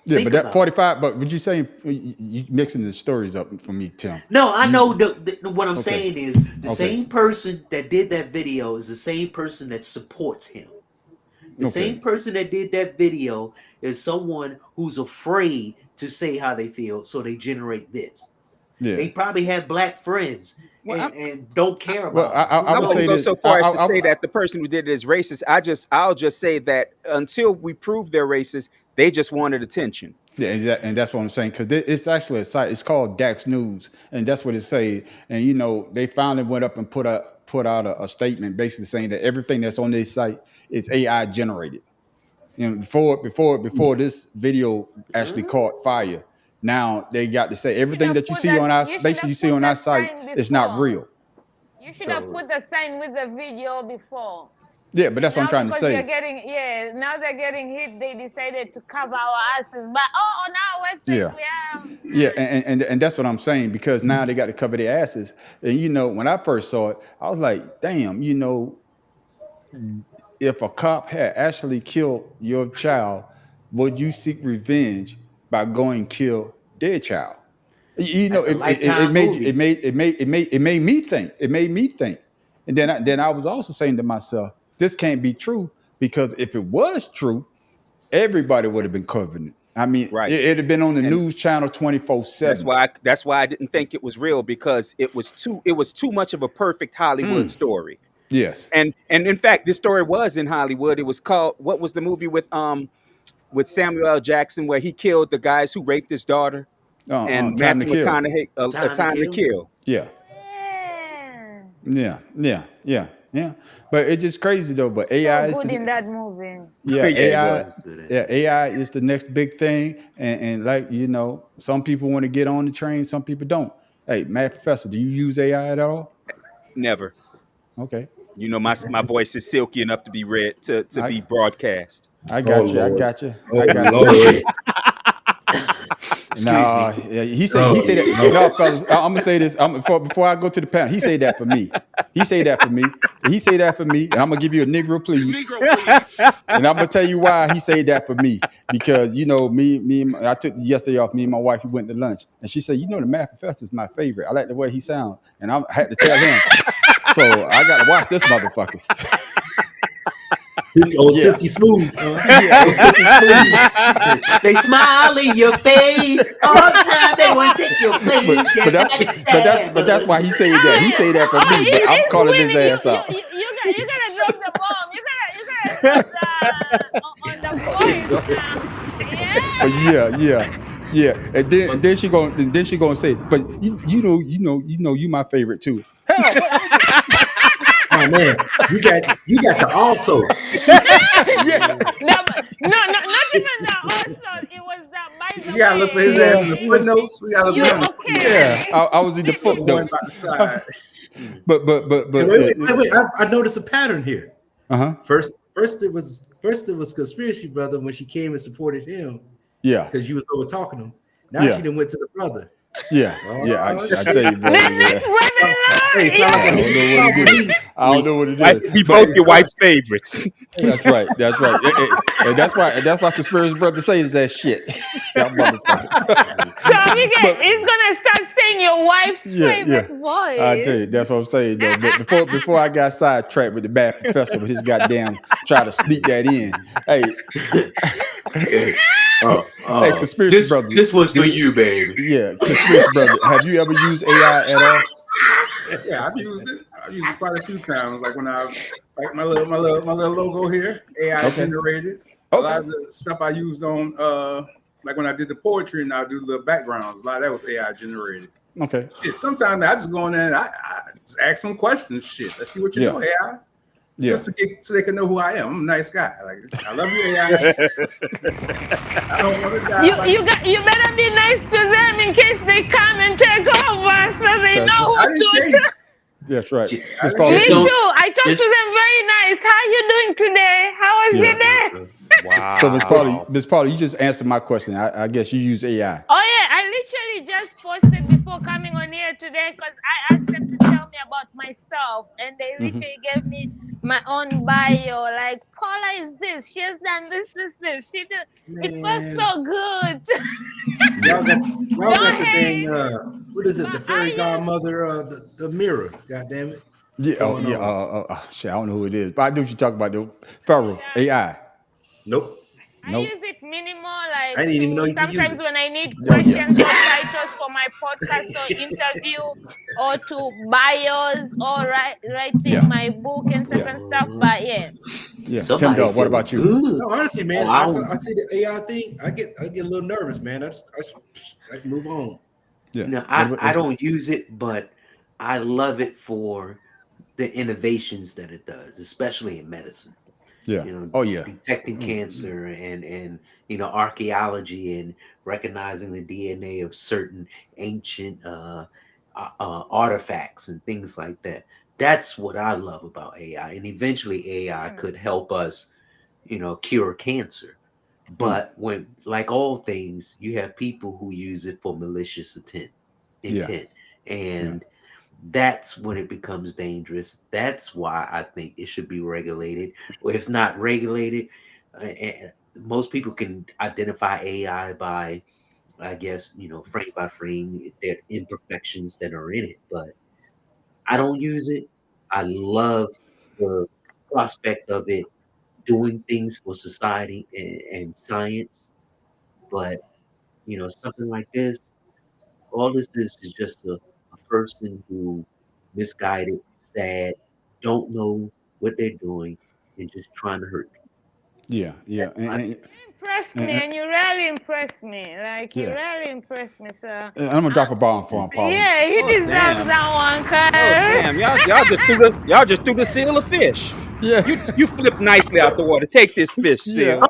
Yeah, but that 45. But would you say you mixing the stories up for me, Tim? No, I know what I'm saying is the same person that did that video is the same person that supports him. The same person that did that video is someone who's afraid to say how they feel, so they generate this. Yeah. They probably have black friends and don't care about. I won't go so far as to say that the person who did it is racist. I'll just say that until we prove they're racist, they just wanted attention. Yeah, and that's what I'm saying, because it's actually a site. It's called Dax News, and that's what it says. And they finally went up and put out a statement basically saying that everything that's on this site is AI generated. Before this video actually caught fire, now they got to say everything that you see on our site is not real. You should have put the sign with the video before. Yeah, but that's what I'm trying to say. Now they're getting hit. They decided to cover our asses, but on our website we have. Yeah, and that's what I'm saying, because now they got to cover their asses. And when I first saw it, I was like, damn, if a cop had actually killed your child, would you seek revenge by going kill their child? It made me think. It made me think. And then I was also saying to myself, this can't be true, because if it was true, everybody would have been covering it. I mean, it'd have been on the news channel 24/7. That's why I didn't think it was real, because it was too much of a perfect Hollywood story. Yes. And in fact, this story was in Hollywood. It was called, what was the movie with Samuel L. Jackson where he killed the guys who raped his daughter? And Time Matthew to Kill. McConaughey, A Time to Kill. Yeah. But it's just crazy though. But AI so good in that movie. Yeah, AI. Yeah, AI is the next big thing, and like some people want to get on the train, some people don't. Hey, Mad Professor, do you use AI at all? Never. Okay. My voice is silky enough to be read to be broadcast. I got you. I got you. No, he said that. No, fellas, I'm gonna say this. Before I go to the panel, he said that for me. He said that for me. And I'm gonna give you a Negro, please. And I'm gonna tell you why he said that for me. Because I took yesterday off. Me and my wife, we went to lunch, and she said, the Mad Professor is my favorite. I like the way he sounds, and I had to tell him. So I got to watch this motherfucker. Silky smooth. Yeah, oh, silky smooth. They smile in your face all the time. They want to take your place. But that's why he said that. He said that for me, but I'm calling his ass out. You gotta drop the bomb. You gotta on the voice now. Yeah. And then she gonna say, but you my favorite too. Hell, Oh man, you got the also. yeah. Not even that. Also, it was that. By the You gotta look for his ass in the footnotes. We gotta look for him. Okay. Yeah, I was in the footnotes. But Wait, I noticed a pattern here. First it was Conspiracy Brother when she came and supported him. Yeah, because you was over talking to him. Now she done went to the brother. Yeah, I tell you, bro. I don't know what it is. We both your wife's favorites. That's right. And that's why Conspiracy Brother says that shit. That motherfucker. So he's gonna start saying your wife's favorite voice. I tell you, that's what I'm saying though. But before I got sidetracked with the bad professor with his goddamn try to sneak that in. Hey, Conspiracy Brother. This was for you, baby. Yeah, Conspiracy Brother. Have you ever used AI at all? Yeah, I've used it. I've used it quite a few times. Like when my little logo here, AI generated. A lot of the stuff I used on like when I did the poetry and I do the backgrounds, a lot of that was AI generated. Okay. Shit, sometimes I just go in there and I just ask some questions. Shit, let's see what you know, AI. Yeah. Just to get so they can know who I am. I'm a nice guy. Like I love you, AI. I don't want to die. You better be nice to them in case they come and take over, so they know who to. That's right. Me too. I talked to them very nice. How you doing today? How was your day? Wow. So Miss Paula, you just answered my question. I guess you use AI. Oh yeah, I literally just posted before coming on here today because I asked them to tell me about myself, and they literally gave me my own bio. Like, Paula is this. She has done this. She did. It was so good. Y'all got the thing. What is it? The fairy godmother. The mirror. God damn it. Yeah. Shit. I don't know who it is, but I know what you're talking about. The Pharaoh AI. Nope. I use it minimal, like I didn't even know you could use sometimes it. when I need questions or titles for my podcast or interview or to bios or writing my book and stuff. But yeah. Tim Dog, what about you? No, honestly, man, I see the AI thing. I get a little nervous, man. I move on. Yeah. No, I don't use it, but I love it for the innovations that it does, especially in medicine. Yeah. Detecting cancer and archaeology and recognizing the DNA of certain ancient artifacts and things like that. That's what I love about AI. And eventually AI could help us, cure cancer. But when, like all things, you have people who use it for malicious intent. And that's when it becomes dangerous. That's why I think it should be regulated. Or if not regulated, most people can identify AI by, I guess, frame by frame, their imperfections that are in it. But I don't use it. I love the prospect of it doing things for society and science. But, something like this, all this is just a person who misguided, sad, don't know what they're doing, and just trying to hurt people. Yeah. You impressed me, and you really impressed me. Like, you really impressed me, sir. I'm gonna drop a bomb for him, Paula. Yeah, he deserves that one, cuz. Damn, y'all just threw the seal of fish. Yeah. You flipped nicely out the water. Take this fish, seal.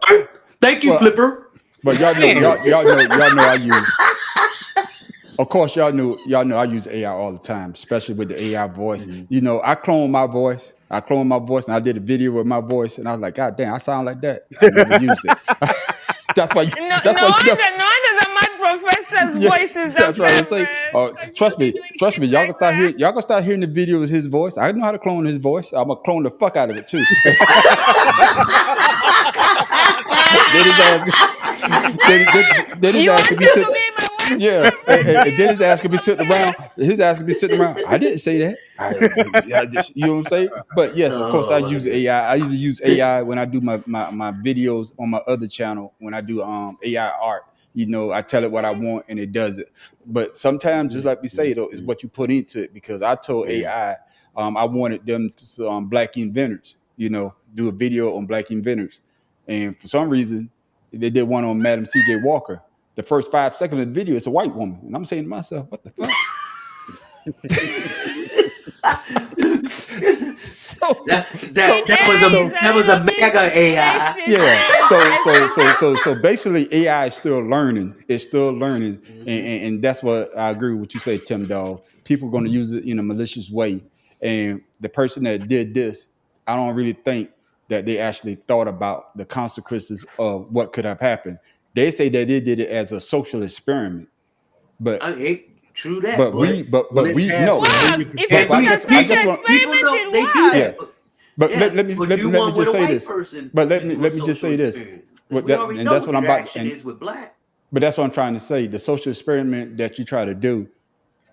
Thank you, Flipper. But y'all know I use. Of course, y'all know I use AI all the time, especially with the AI voice. I clone my voice. And I did a video with my voice, and I was like, God damn, I sound like that. I never used it. That's why. No wonder the mad professor's voice is that's what I'm saying. Trust me. Y'all gonna start hearing the videos of his voice. I know how to clone his voice. I'm gonna clone the fuck out of it too. Then his ass could be sitting. Yeah, and then his ass could be sitting around. His ass could be sitting around. I didn't say that. I just, you know what I'm saying? But yes, of course, I Oh my use god. AI. I usually use AI when I do my videos on my other channel. When I do AI art, I tell it what I want and it does it. But sometimes, just like we say, though, is what you put into it. Because I told Yeah. AI, I wanted them to black inventors. Do a video on black inventors, and for some reason, they did one on Madam C.J. Walker. The first 5 seconds of the video, it's a white woman. And I'm saying to myself, what the fuck? That was a mega AI. Yeah. So basically AI is still learning. It's still learning. And that's what I agree with what you say, Tim Dog. People are going to use it in a malicious way. And the person that did this, I don't really think that they actually thought about the consequences of what could have happened. They say that they did it as a social experiment. But true that. but But we no. If But it's a social people know experiment, they it do Yeah. that. But let me But let, do let me one with just a say white this. person. But and do a let me just social say this. experience. What We that, already and know that's what what I'm the about. action is with black. But that's what I'm trying to say. The social experiment that you try to do,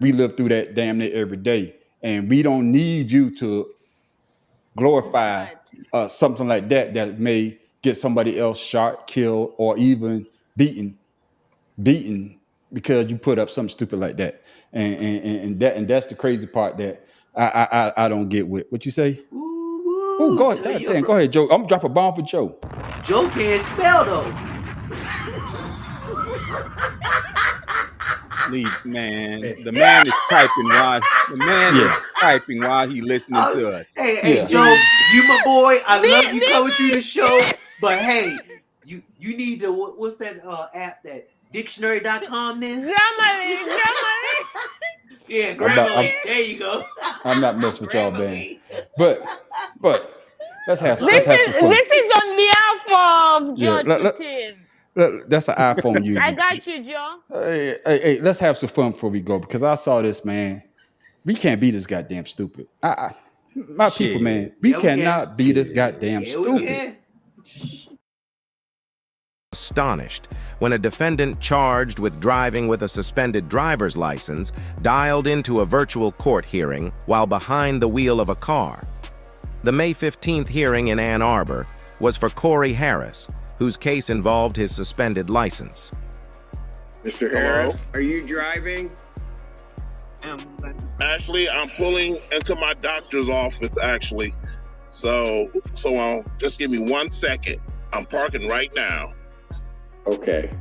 we live through that damn near every day, and we don't need you to glorify something like that may get somebody else shot, killed, or even beaten because you put up something stupid like that. And that's the crazy part that I don't get with. What you say? Oh, go ahead. God damn, go ahead, Joe. I'm gonna drop a bomb for Joe. Joe can't spell though. The man is typing while he listening to us. Hey, Joe, you my boy. I love you coming through the show, but hey, you need to what's that app that dictionary.com this? Grammarly. Yeah, Grammarly. There you go. I'm not messing with y'all, man. But let's have some This fun. is on behalf of Yeah, Joe to Tim. that's an iPhone user. I got you, Joe. Hey, let's have some fun before we go because I saw this, man. We can't be this goddamn stupid. My people, man, we cannot be this goddamn stupid. Astonished when a defendant charged with driving with a suspended driver's license dialed into a virtual court hearing while behind the wheel of a car. The May 15th hearing in Ann Arbor was for Corey Harris, whose case involved his suspended license. Mr. Harris, are you driving? Actually, I'm pulling into my doctor's office, actually. So just give me 1 second. I'm parking right now. Okay.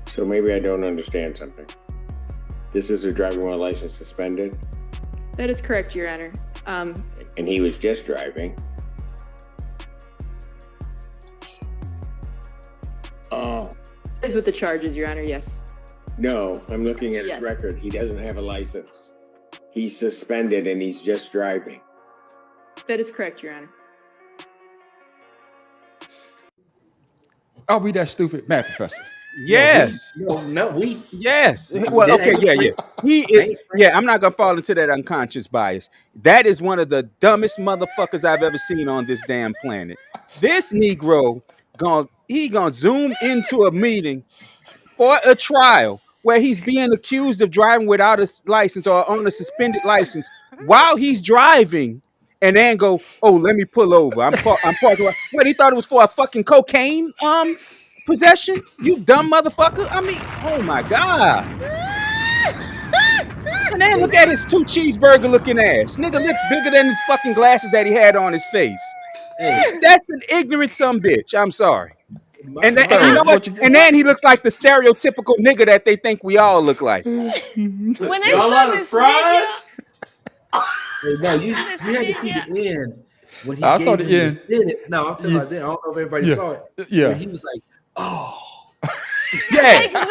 So maybe I don't understand something. This is a driving while license suspended? That is correct, Your Honor. And he was just driving? Is with the charges, Your Honor, yes. No, I'm looking at his record. He doesn't have a license. He's suspended and he's just driving. That is correct, Your Honor. Are we that stupid, Matt Professor? Yes. We. Yes. Well, okay, yeah. He is. Yeah, I'm not gonna fall into that unconscious bias. That is one of the dumbest motherfuckers I've ever seen on this damn planet. This Negro gonna zoom into a meeting for a trial where he's being accused of driving without a license or on a suspended license while he's driving, and then go, "Oh, let me pull over. I'm parking." What, he thought it was for a fucking cocaine possession? You dumb motherfucker. I mean, oh my God. And then look at his 2 cheeseburger looking ass. Nigga lips bigger than his fucking glasses that he had on his face. That's an ignorant bitch. I'm sorry. And you know what? And then he looks like the stereotypical nigga that they think we all look like. When I Y'all saw out of this fries? No, you had to see the end when he I gave saw him the the end. Senate. No, I'm talking about that. I don't know if everybody saw it. Yeah. When he was like, oh. Yeah. Like the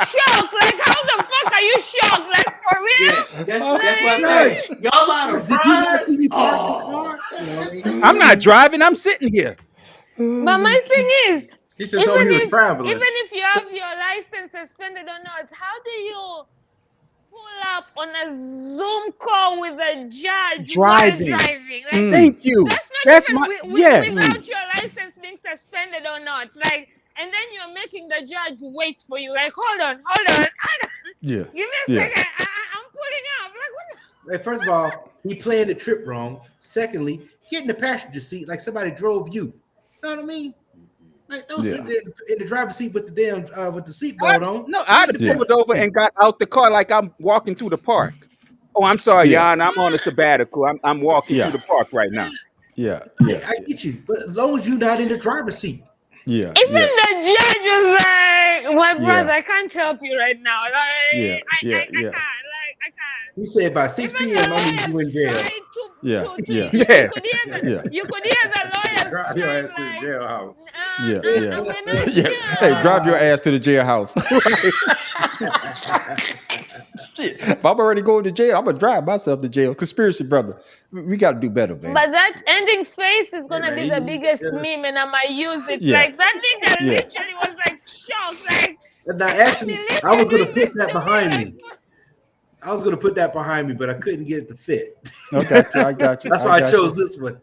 shock. Like, how the fuck are you shocked? Like, for real? Yeah, that's what I said. Y'all out of fries? Did you not see me park the car? You know what I mean? I'm not driving. I'm sitting here. But my thing is, He should have told me he was traveling. even if you have your license suspended or not, how do you pull up on a Zoom call with a judge Driving. while driving? Like, Thank you. That's not even yes. without your license being suspended or not. Like, and then you're making the judge wait for you. Like, hold on. Yeah. Give me a Yeah. second. I'm pulling up. Like, what? Like, first of all, he planned the trip wrong. Secondly, get in the passenger seat like somebody drove you. You know what I mean? Like, don't sit there in the driver's seat with the damn with the seatbelt on. No, I'd have pulled over and got out the car like I'm walking through the park. Oh, I'm sorry, Jan. I'm on a sabbatical. I'm walking through the park right now. Yeah. I get you, but as long as you're not in the driver's seat. Yeah. Even the judge was like, "My brother, Yeah. I can't help you right now. Like, Yeah. Yeah. I can't. Like, I can't." He said by 6 p.m. I need you in jail. Yeah. Yeah. You Yeah. could hear the lawyers. Drive your ass to the jailhouse. Yeah. Hey, drive your ass to the jailhouse. Shit. If I'm already going to jail, I'm gonna drive myself to jail. Conspiracy, brother. We got to do better, man. But that ending face is gonna be the biggest meme, and I might use it. Like that nigga literally was like shocked. Like, now, actually, I was gonna put that behind me. I was gonna put that behind me, but I couldn't get it to fit. Okay, I got you. That's why I chose this one.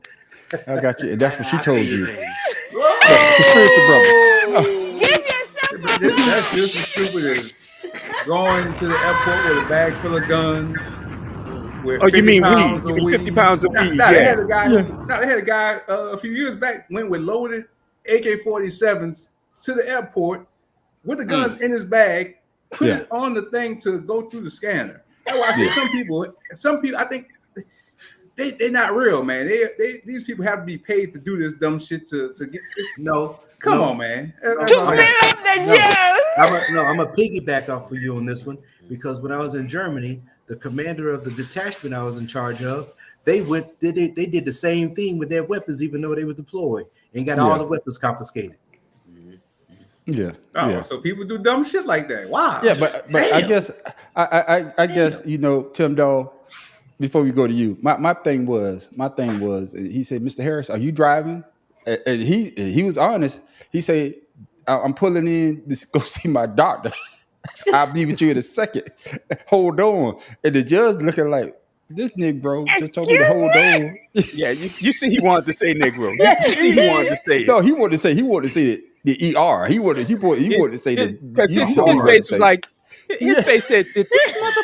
I got you, and that's what she told you. Conspiracy, brother. Give yourself That's just as stupid as going to the airport with a bag full of guns. Oh, you mean weed? You mean 50 pounds of weed? They had a guy. A few years back went with loaded AK-47s to the airport with the guns in his bag, put it on the thing to go through the scanner. That's why I say some people, I think they're not real, man. These people have to be paid to do this dumb shit to get. Come on, man. I'm a piggyback off for you on this one, because when I was in Germany, the commander of the detachment I was in charge of, they did the same thing with their weapons, even though they were deployed, and got all the weapons confiscated. Yeah. So people do dumb shit like that. Wow. Yeah, but I guess Tim Dog. Before we go to you, my thing was, he said, "Mr. Harris, are you driving?" And he was honest. He said, "I'm pulling in to go see my doctor. I'll be with you in a second. Hold on." And the judge looking like, this Negro just told me to hold on. Yeah, you see, he wanted to say Negro. You see, he wanted to say it. No, he wanted to say the ER. He wanted to say the because his face was like, his face said, "This mother."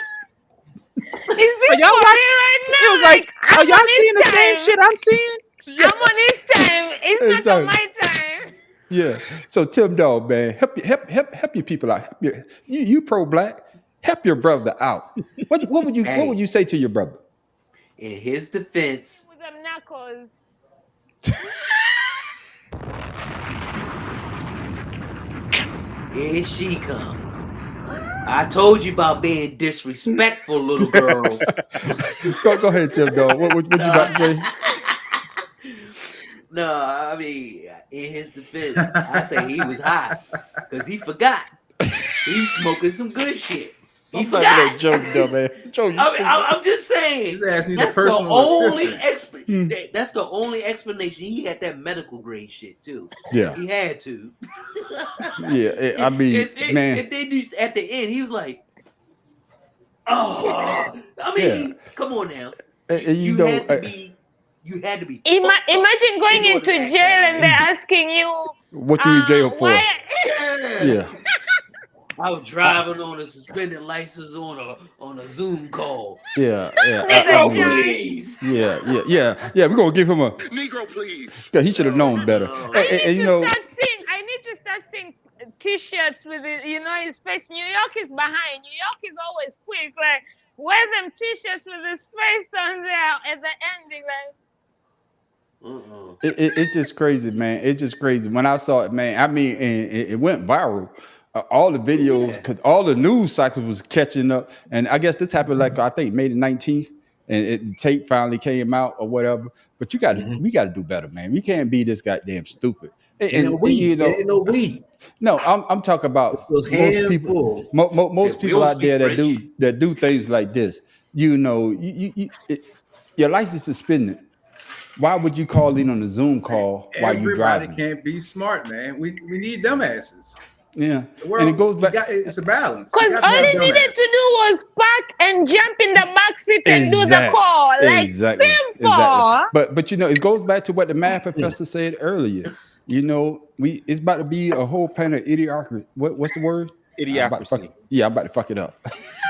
Is this y'all watching right now? It was like, are y'all seeing the same shit I'm seeing? I'm on his time. It's not on my time. Yeah. So Tim Dog, man, help your people out. You pro-black. Help your brother out. What would you say to your brother? In his defense, with them knuckles. Here she come. I told you about being disrespectful, little girl. Go ahead, Tim Dog. What you about to say? No, I mean, in his defense, I say he was hot because he forgot. He's smoking some good shit. He forgot. That joke, dumb man. I'm just saying. That's the only explanation. He had that medical grade shit too. Yeah, he had to. Yeah, I mean, man. And then at the end, he was like, "Oh, I mean, come on now." You had to be. Imagine going into jail and they're asking you, "What you in jail for?" Yeah. I was driving on a suspended license on a Zoom call. Yeah. Negro, please. Yeah. We're gonna give him a Negro, please. He should have known better. I need to start seeing T-shirts with his face. New York is behind. New York is always quick. Like, wear them T-shirts with his face on there at the ending. Like, it's just crazy, man. It's just crazy. When I saw it, man, I mean, and it went viral. All the videos, because all the news cycles was catching up. And I guess this happened I think May the 19th, and the tape finally came out or whatever. But we got to do better, man. We can't be this goddamn stupid. Ain't no weed. No, I'm talking about most people. Most people out there that do things like this. Your license suspended. Why would you call in on a Zoom call while you driving? Everybody can't be smart, man. We need dumbasses. Yeah, and it goes back. It's a balance. Because all he needed to do was park and jump in the back seat and do the call. Like, simple. But it goes back to what the math professor said earlier. You know, it's about to be a whole pan of idiocracy. What's the word? I'm about to fuck it. Idiocracy. Yeah, I'm about to fuck it up.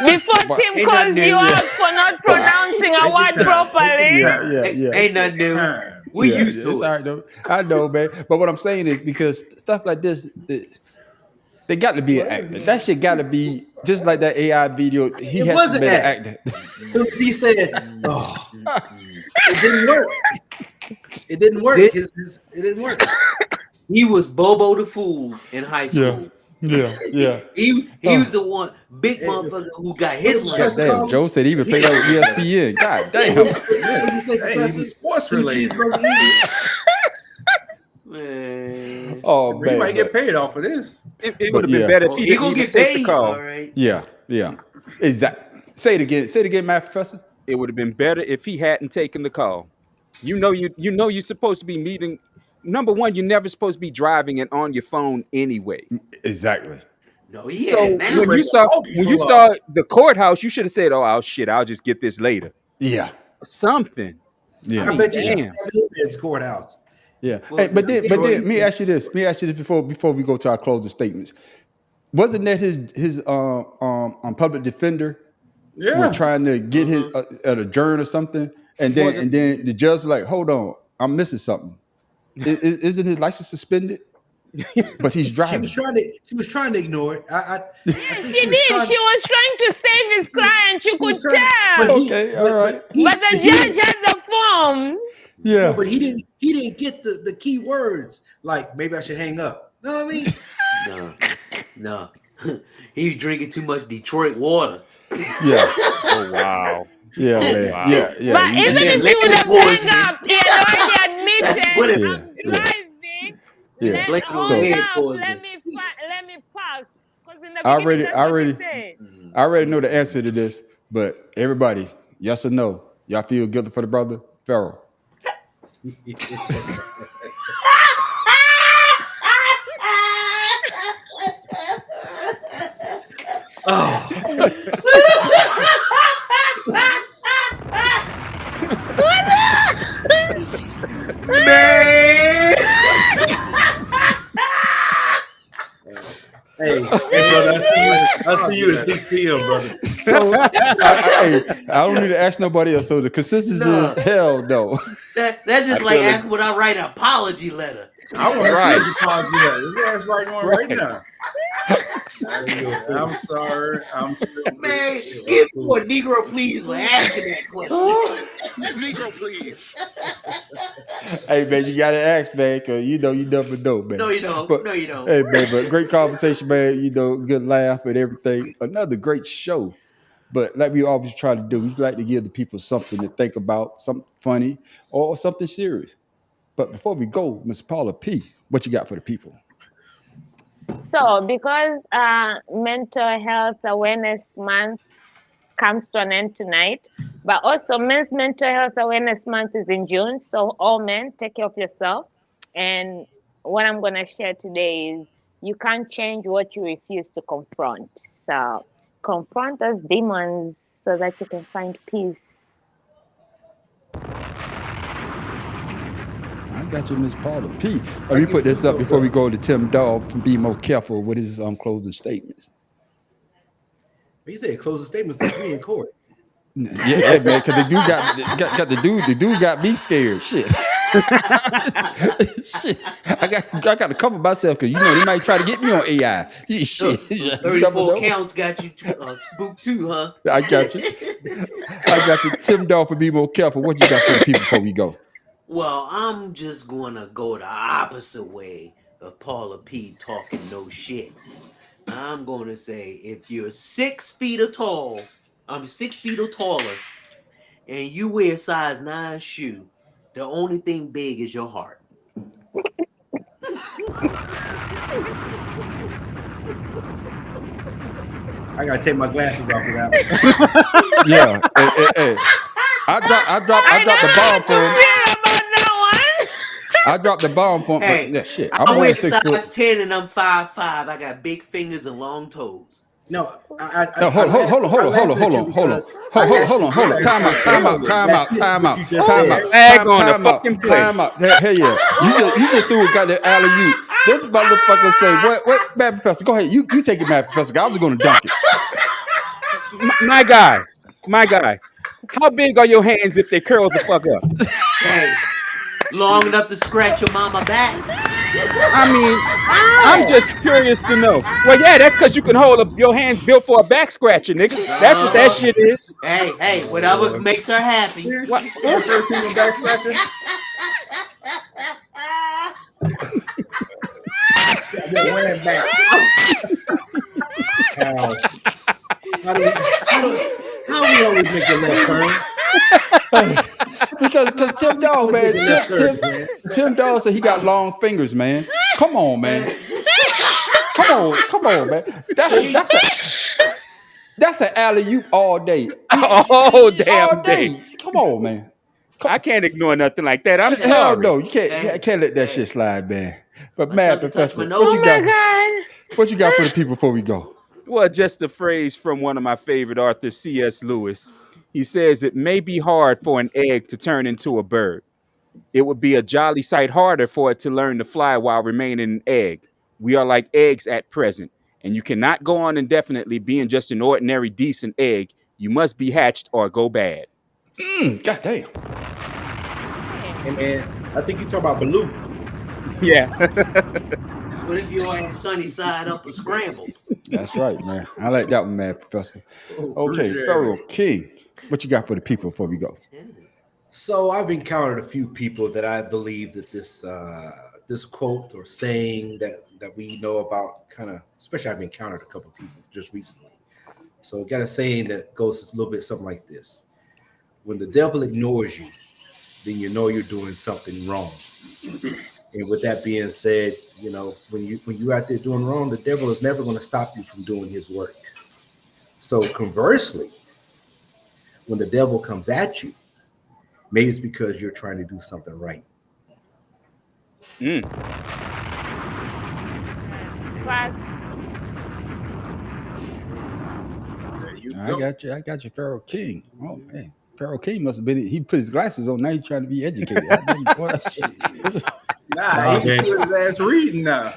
Before But- Tim calls you out for not pronouncing a word properly. yeah. Ain't nothing new. We used to it's it. all right though. I know, man. But what I'm saying is because stuff like this, they got to be an actor. That shit got to be just like that AI video. He It has was to an be an actor. actor. So he said, "Oh, it didn't work. It didn't work. It didn't work." He was Bobo the Fool in high school. Yeah. He was the one big motherfucker who got his God lunch. damn, Joe said he even played out with ESPN. God damn. What did you say, Hey, Professor? even sports Two related. cheeseburger eating? Man. Oh He man. might get paid off of this. It would have been better if he didn't gonna even get take the paid, call. all right. Yeah. Exactly. Say it again, my professor. It would have been better if he hadn't taken the call. You know you're supposed to be meeting. Number one, you're never supposed to be driving and on your phone anyway. Exactly. No, he So had man. when you saw the courthouse, you should have said, "Oh shit, I'll just get this later." Yeah. Something. Yeah. I bet you damn. have it in his courthouse. Yeah. Hey, but then let me ask you this. Before we go to our closing statements. Wasn't that his public defender was trying to get his at adjourn or something, and then the judge was like, hold on, I'm missing something. Isn't his license suspended? But he's driving. She was trying to ignore it. I think She was trying to save his client. You could tell. But But the judge had the form. Yeah. No, but he didn't get the key words. Like maybe I should hang up. You know what I mean? No. He was drinking too much Detroit water. Yeah. Oh wow. Yeah, man. Wow. Yeah. But even if he would have hung up, he had already admitted, I'm driving. Yeah. Hold up, let me park. Because in the I beginning, that's what he said. I already know the answer to this, but everybody, yes or no? Y'all feel guilty for the brother Pharaoh? Man. Hey, brother, I see you at 6 p.m., brother. So I don't need to ask nobody else. So the consistency is hell no. That's just like asking would I write an apology letter. I want to see his apology letter. His ass writing one right now. I'm sorry. I'm still Man, give me a Negro please for asking that question. Negro, please. Hey man, you gotta ask, man, because you never know, man. No, you don't. But, No, you don't. Hey man, but great conversation, man. Good laugh and everything. Another great show. But like we always try to do, we like to give the people something to think about, something funny or something serious. But before we go, Ms. Paula P., what you got for the people? So, because Mental Health Awareness Month comes to an end tonight, but also Men's Mental Health Awareness Month is in June. So, all men, take care of yourself. And what I'm going to share today is you can't change what you refuse to confront. So, confront those demons so that you can find peace. I got you, Ms. Paula P. Let me put this up before we go to Tim Dog and be more careful with his closing statements. He said closing statements like we in court. Yeah, man, because the dude got the dude got me scared. Shit. Shit. I got to cover myself because they might try to get me on AI. Shit. 34 counts got you spooked too, huh? I got you. Tim Dog, for be more careful. What you got for the people before we go? Well, I'm just gonna go the opposite way of Paula P talking no shit. I'm gonna say if you're 6 feet or tall, I'm 6 feet or taller, and you wear size 9 shoe, the only thing big is your heart. I gotta take my glasses off of that one. Yeah. Hey. I dropped the bomb for him. I dropped the bomb for him. Hey, But, shit. I'm wearing wearing 6 size foot. 10 and I'm 5'5". I got big fingers and long toes. No, No, hold on. Time out. Hey, yeah. You just threw a goddamn alley oop. This motherfucker say, what, Mad Professor? Go ahead. You take it, Mad Professor. I was gonna dunk it. My guy. How big are your hands if they curl the fuck up? Hey, long enough to scratch your mama back. I mean, I'm just curious to know. Well, yeah, that's because you can hold your hands built for a back scratcher, nigga. That's what that shit is. Hey, whatever makes her happy. What? First human back scratcher. They're wearing back. How we always make your left turn? Because Tim Dog, man, Tim Dog said he got long fingers, man. Come on, man. Come on, man. That's an alley oop all day. All damn day. Come on, man. I can't ignore nothing like that. I'm sorry. Hell no, you can't let that shit slide, man. But Mad Professor, what you got? What you got for the people before we go? Well, just a phrase from one of my favorite authors, C.S. Lewis. He says it may be hard for an egg to turn into a bird. It would be a jolly sight harder for it to learn to fly while remaining an egg. We are like eggs at present, and you cannot go on indefinitely being just an ordinary decent egg. You must be hatched or go bad. God damn. Hey man, I think you talk about Baloo. Yeah. What if you had sunny side up and scrambled? That's right, man. I like that one, Mad Professor. Okay, Pharaoh King, what you got for the people before we go? So I've encountered a few people that I believe that this quote or saying that we know about, kind of, especially I've encountered a couple of people just recently. So got a saying that goes a little bit something like this: when the devil ignores you, then you know you're doing something wrong. And with that being said, you know, when you're out there doing wrong, the devil is never going to stop you from doing his work. So conversely, when the devil comes at you, maybe it's because you're trying to do something right. I got you, Pharaoh King. Oh man, Pharaoh King must have been. He put his glasses on. Now he's trying to be educated. Nah, he's doing his ass reading now.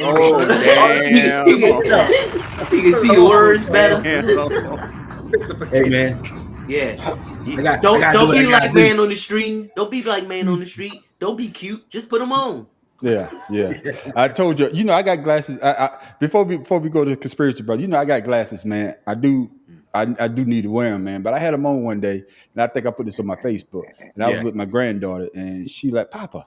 Oh damn! He can see the words better. Hey man. Yeah. Don't be like man on the street. Don't be like man on the street. Don't be cute. Just put them on. Yeah. I told you. You know, I got glasses. Before we go to conspiracy, brother. You know, I got glasses, man. I do need to wear them, man. But I had them on one day, and I think I put this on my Facebook. And I was with my granddaughter, and she like, Papa,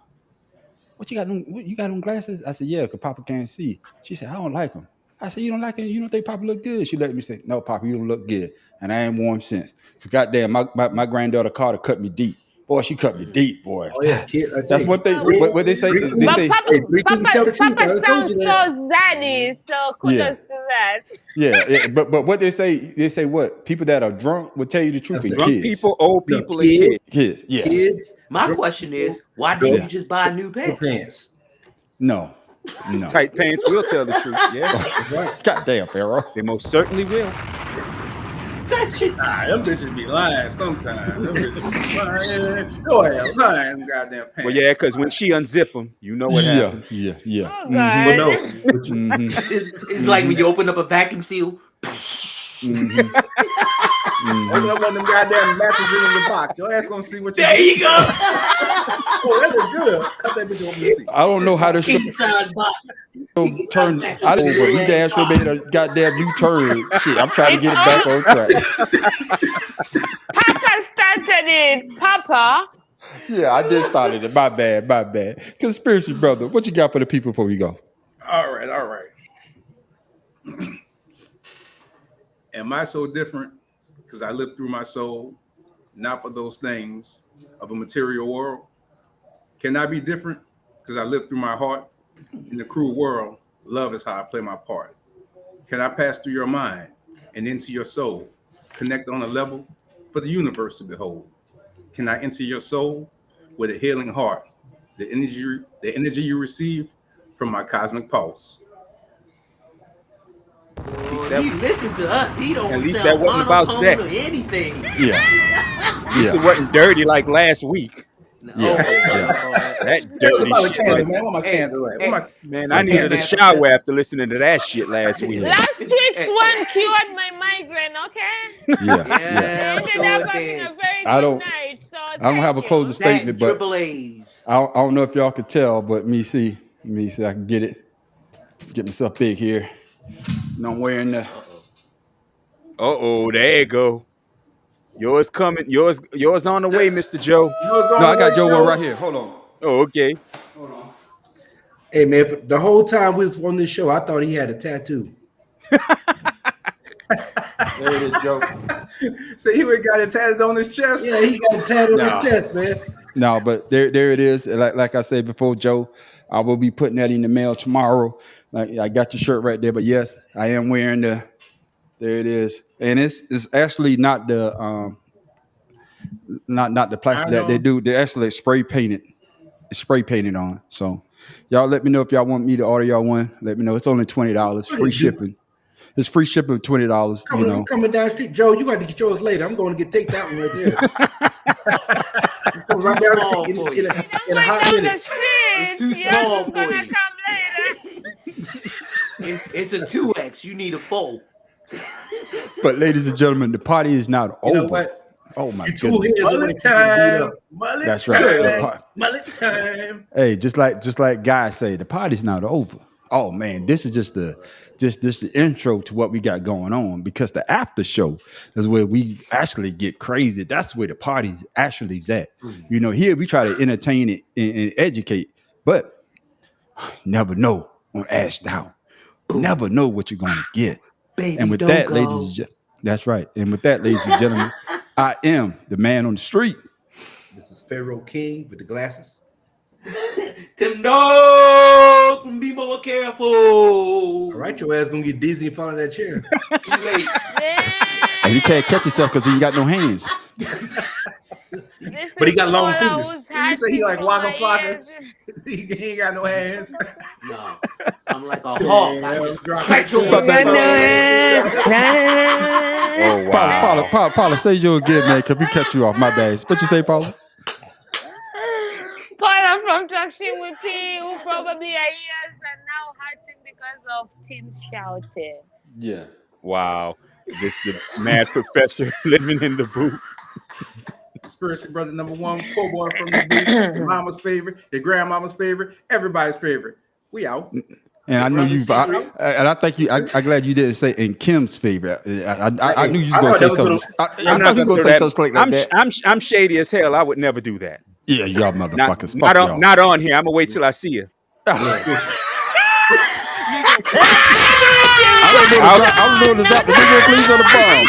what you got on? You got on glasses? I said, yeah, because Papa can't see. She said, I don't like them. I said, you don't like them? You don't think Papa look good? She let me say, no, Papa, you don't look good. And I ain't worn them since. Because goddamn, my granddaughter Carter cut me deep. Boy, she cut me deep, boy. Oh yeah, that's what they say. They say Papa sounds so zaddy, so kudos to that. Yeah, but what they say what? People that are drunk will tell you the truth. Drunk kids. people, old people, and kids. Yeah. Kids. My question is, why didn't you just buy new pants? No. Tight pants will tell the truth. Yeah, that's right. Goddamn, Pharaoh. They most certainly will. Nah, them bitches be lying sometimes. Them bitches be lying. Go ahead, lying, goddamn pants. Well, yeah, because when she unzip them, you know what happens. Yeah. Oh, But no, it's like when you open up a vacuum seal. Open up one of them goddamn mattresses in the box. Your ass gonna see what you There you go. Oh, that was good. Cut that bitch open and see. I don't know how to turn. I didn't, but you damn sure made a goddamn U-turn. Shit, I'm trying to get it back on track. Papa started it, Papa. Yeah, I did start it. My bad. Conspiracy brother, what you got for the people before we go? All right. Am I so different because I live through my soul, not for those things of a material world? Can I be different because I live through my heart? In the cruel world, love is how I play my part. Can I pass through your mind and into your soul, connect on a level for the universe to behold? Can I enter your soul with a healing heart, the energy you receive from my cosmic pulse? He listened to us. He don't At least that sound wasn't about monotone or sex. anything. Yeah. At least it wasn't dirty like last week. Yeah. That It was dirty about a shit. candle, Like, man. Where my candle at? Where my man, I needed a shower after listening to that shit last week. Last week's one cured my migraine, okay? Yeah. I'm Ended sure up it having did. a very I good don't. night. So I don't have a closing statement, but Triple A's. I don't know if y'all could tell, but let me see. I can get it. Get myself big here. And I'm wearing the. There you go. Yours coming. Yours on the way, Mr. Joe. No, I got Joe one right here. Hold on. Oh, okay. Hey man, the whole time we was on this show, I thought he had a tattoo. There it is, Joe. So he would got it tatted on his chest. Yeah, he got a tattoo on his chest, man. No, but there it is. Like I said before, Joe, I will be putting that in the mail tomorrow. Like I got your shirt right there, but yes, I am wearing the. There it is, and it's actually not the not the plastic that they do. They actually spray painted. It's spray painted on. So y'all let me know if y'all want me to order y'all one. Let me know. It's only $20, free shipping. It's free shipping, $20. Coming down the street, Joe. You got to get yours later. I'm going to take that one right there. Come right down the street in a hot minute. It's too small for you. It's a 2X. You need a 4. But ladies and gentlemen, the party is not over. You know what? Oh my Two goodness. hands on the time. That's right. Mullet time. Hey, just like guys say, the party's not over. Oh man, this is just the intro to what we got going on, because the after show is where we actually get crazy. That's where the party's actually at. You know, here we try to entertain it and educate, but never know on Ashed Out. Never know what you're gonna get. Baby, and with don't that, go. ladies and gentlemen, that's right. And with that, ladies and gentlemen, I am the man on the street. This is Pharaoh King with the glasses. Tim Dog, be more careful. All right, your ass gonna get dizzy and fall in that chair. And you can't catch yourself because he ain't got no hands. But he got long fingers. You say he like Waka Flocka. He ain't got no hands. No, I'm like a hawk. I just catch you. Oh wow. Paula, say you again, man, because we cut you off. My bad. What you say, Paula? Paula from Talking with P, who probably are ears are now hurting because of Tim shouting. Yeah. Wow. This the mad professor living in the booth. Conspiracy brother number one, poor boy from the booth, your mama's favorite, your grandmama's favorite, everybody's favorite. We out. And I knew you, and I think you. I'm glad you didn't say in Kim's favor. I knew you was gonna say something. I thought you were gonna say something like that. I'm shady as hell. I would never do that. Yeah, y'all motherfuckers. Not on here. I'm gonna wait till I see you. I don't know to drop the nigga, please, on the bomb.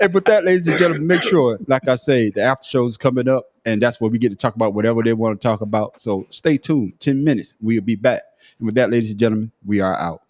And with that, ladies and gentlemen, make sure, like I say, the after show is coming up, and that's where we get to talk about whatever they want to talk about. So stay tuned. 10 minutes. We'll be back. And with that, ladies and gentlemen, we are out.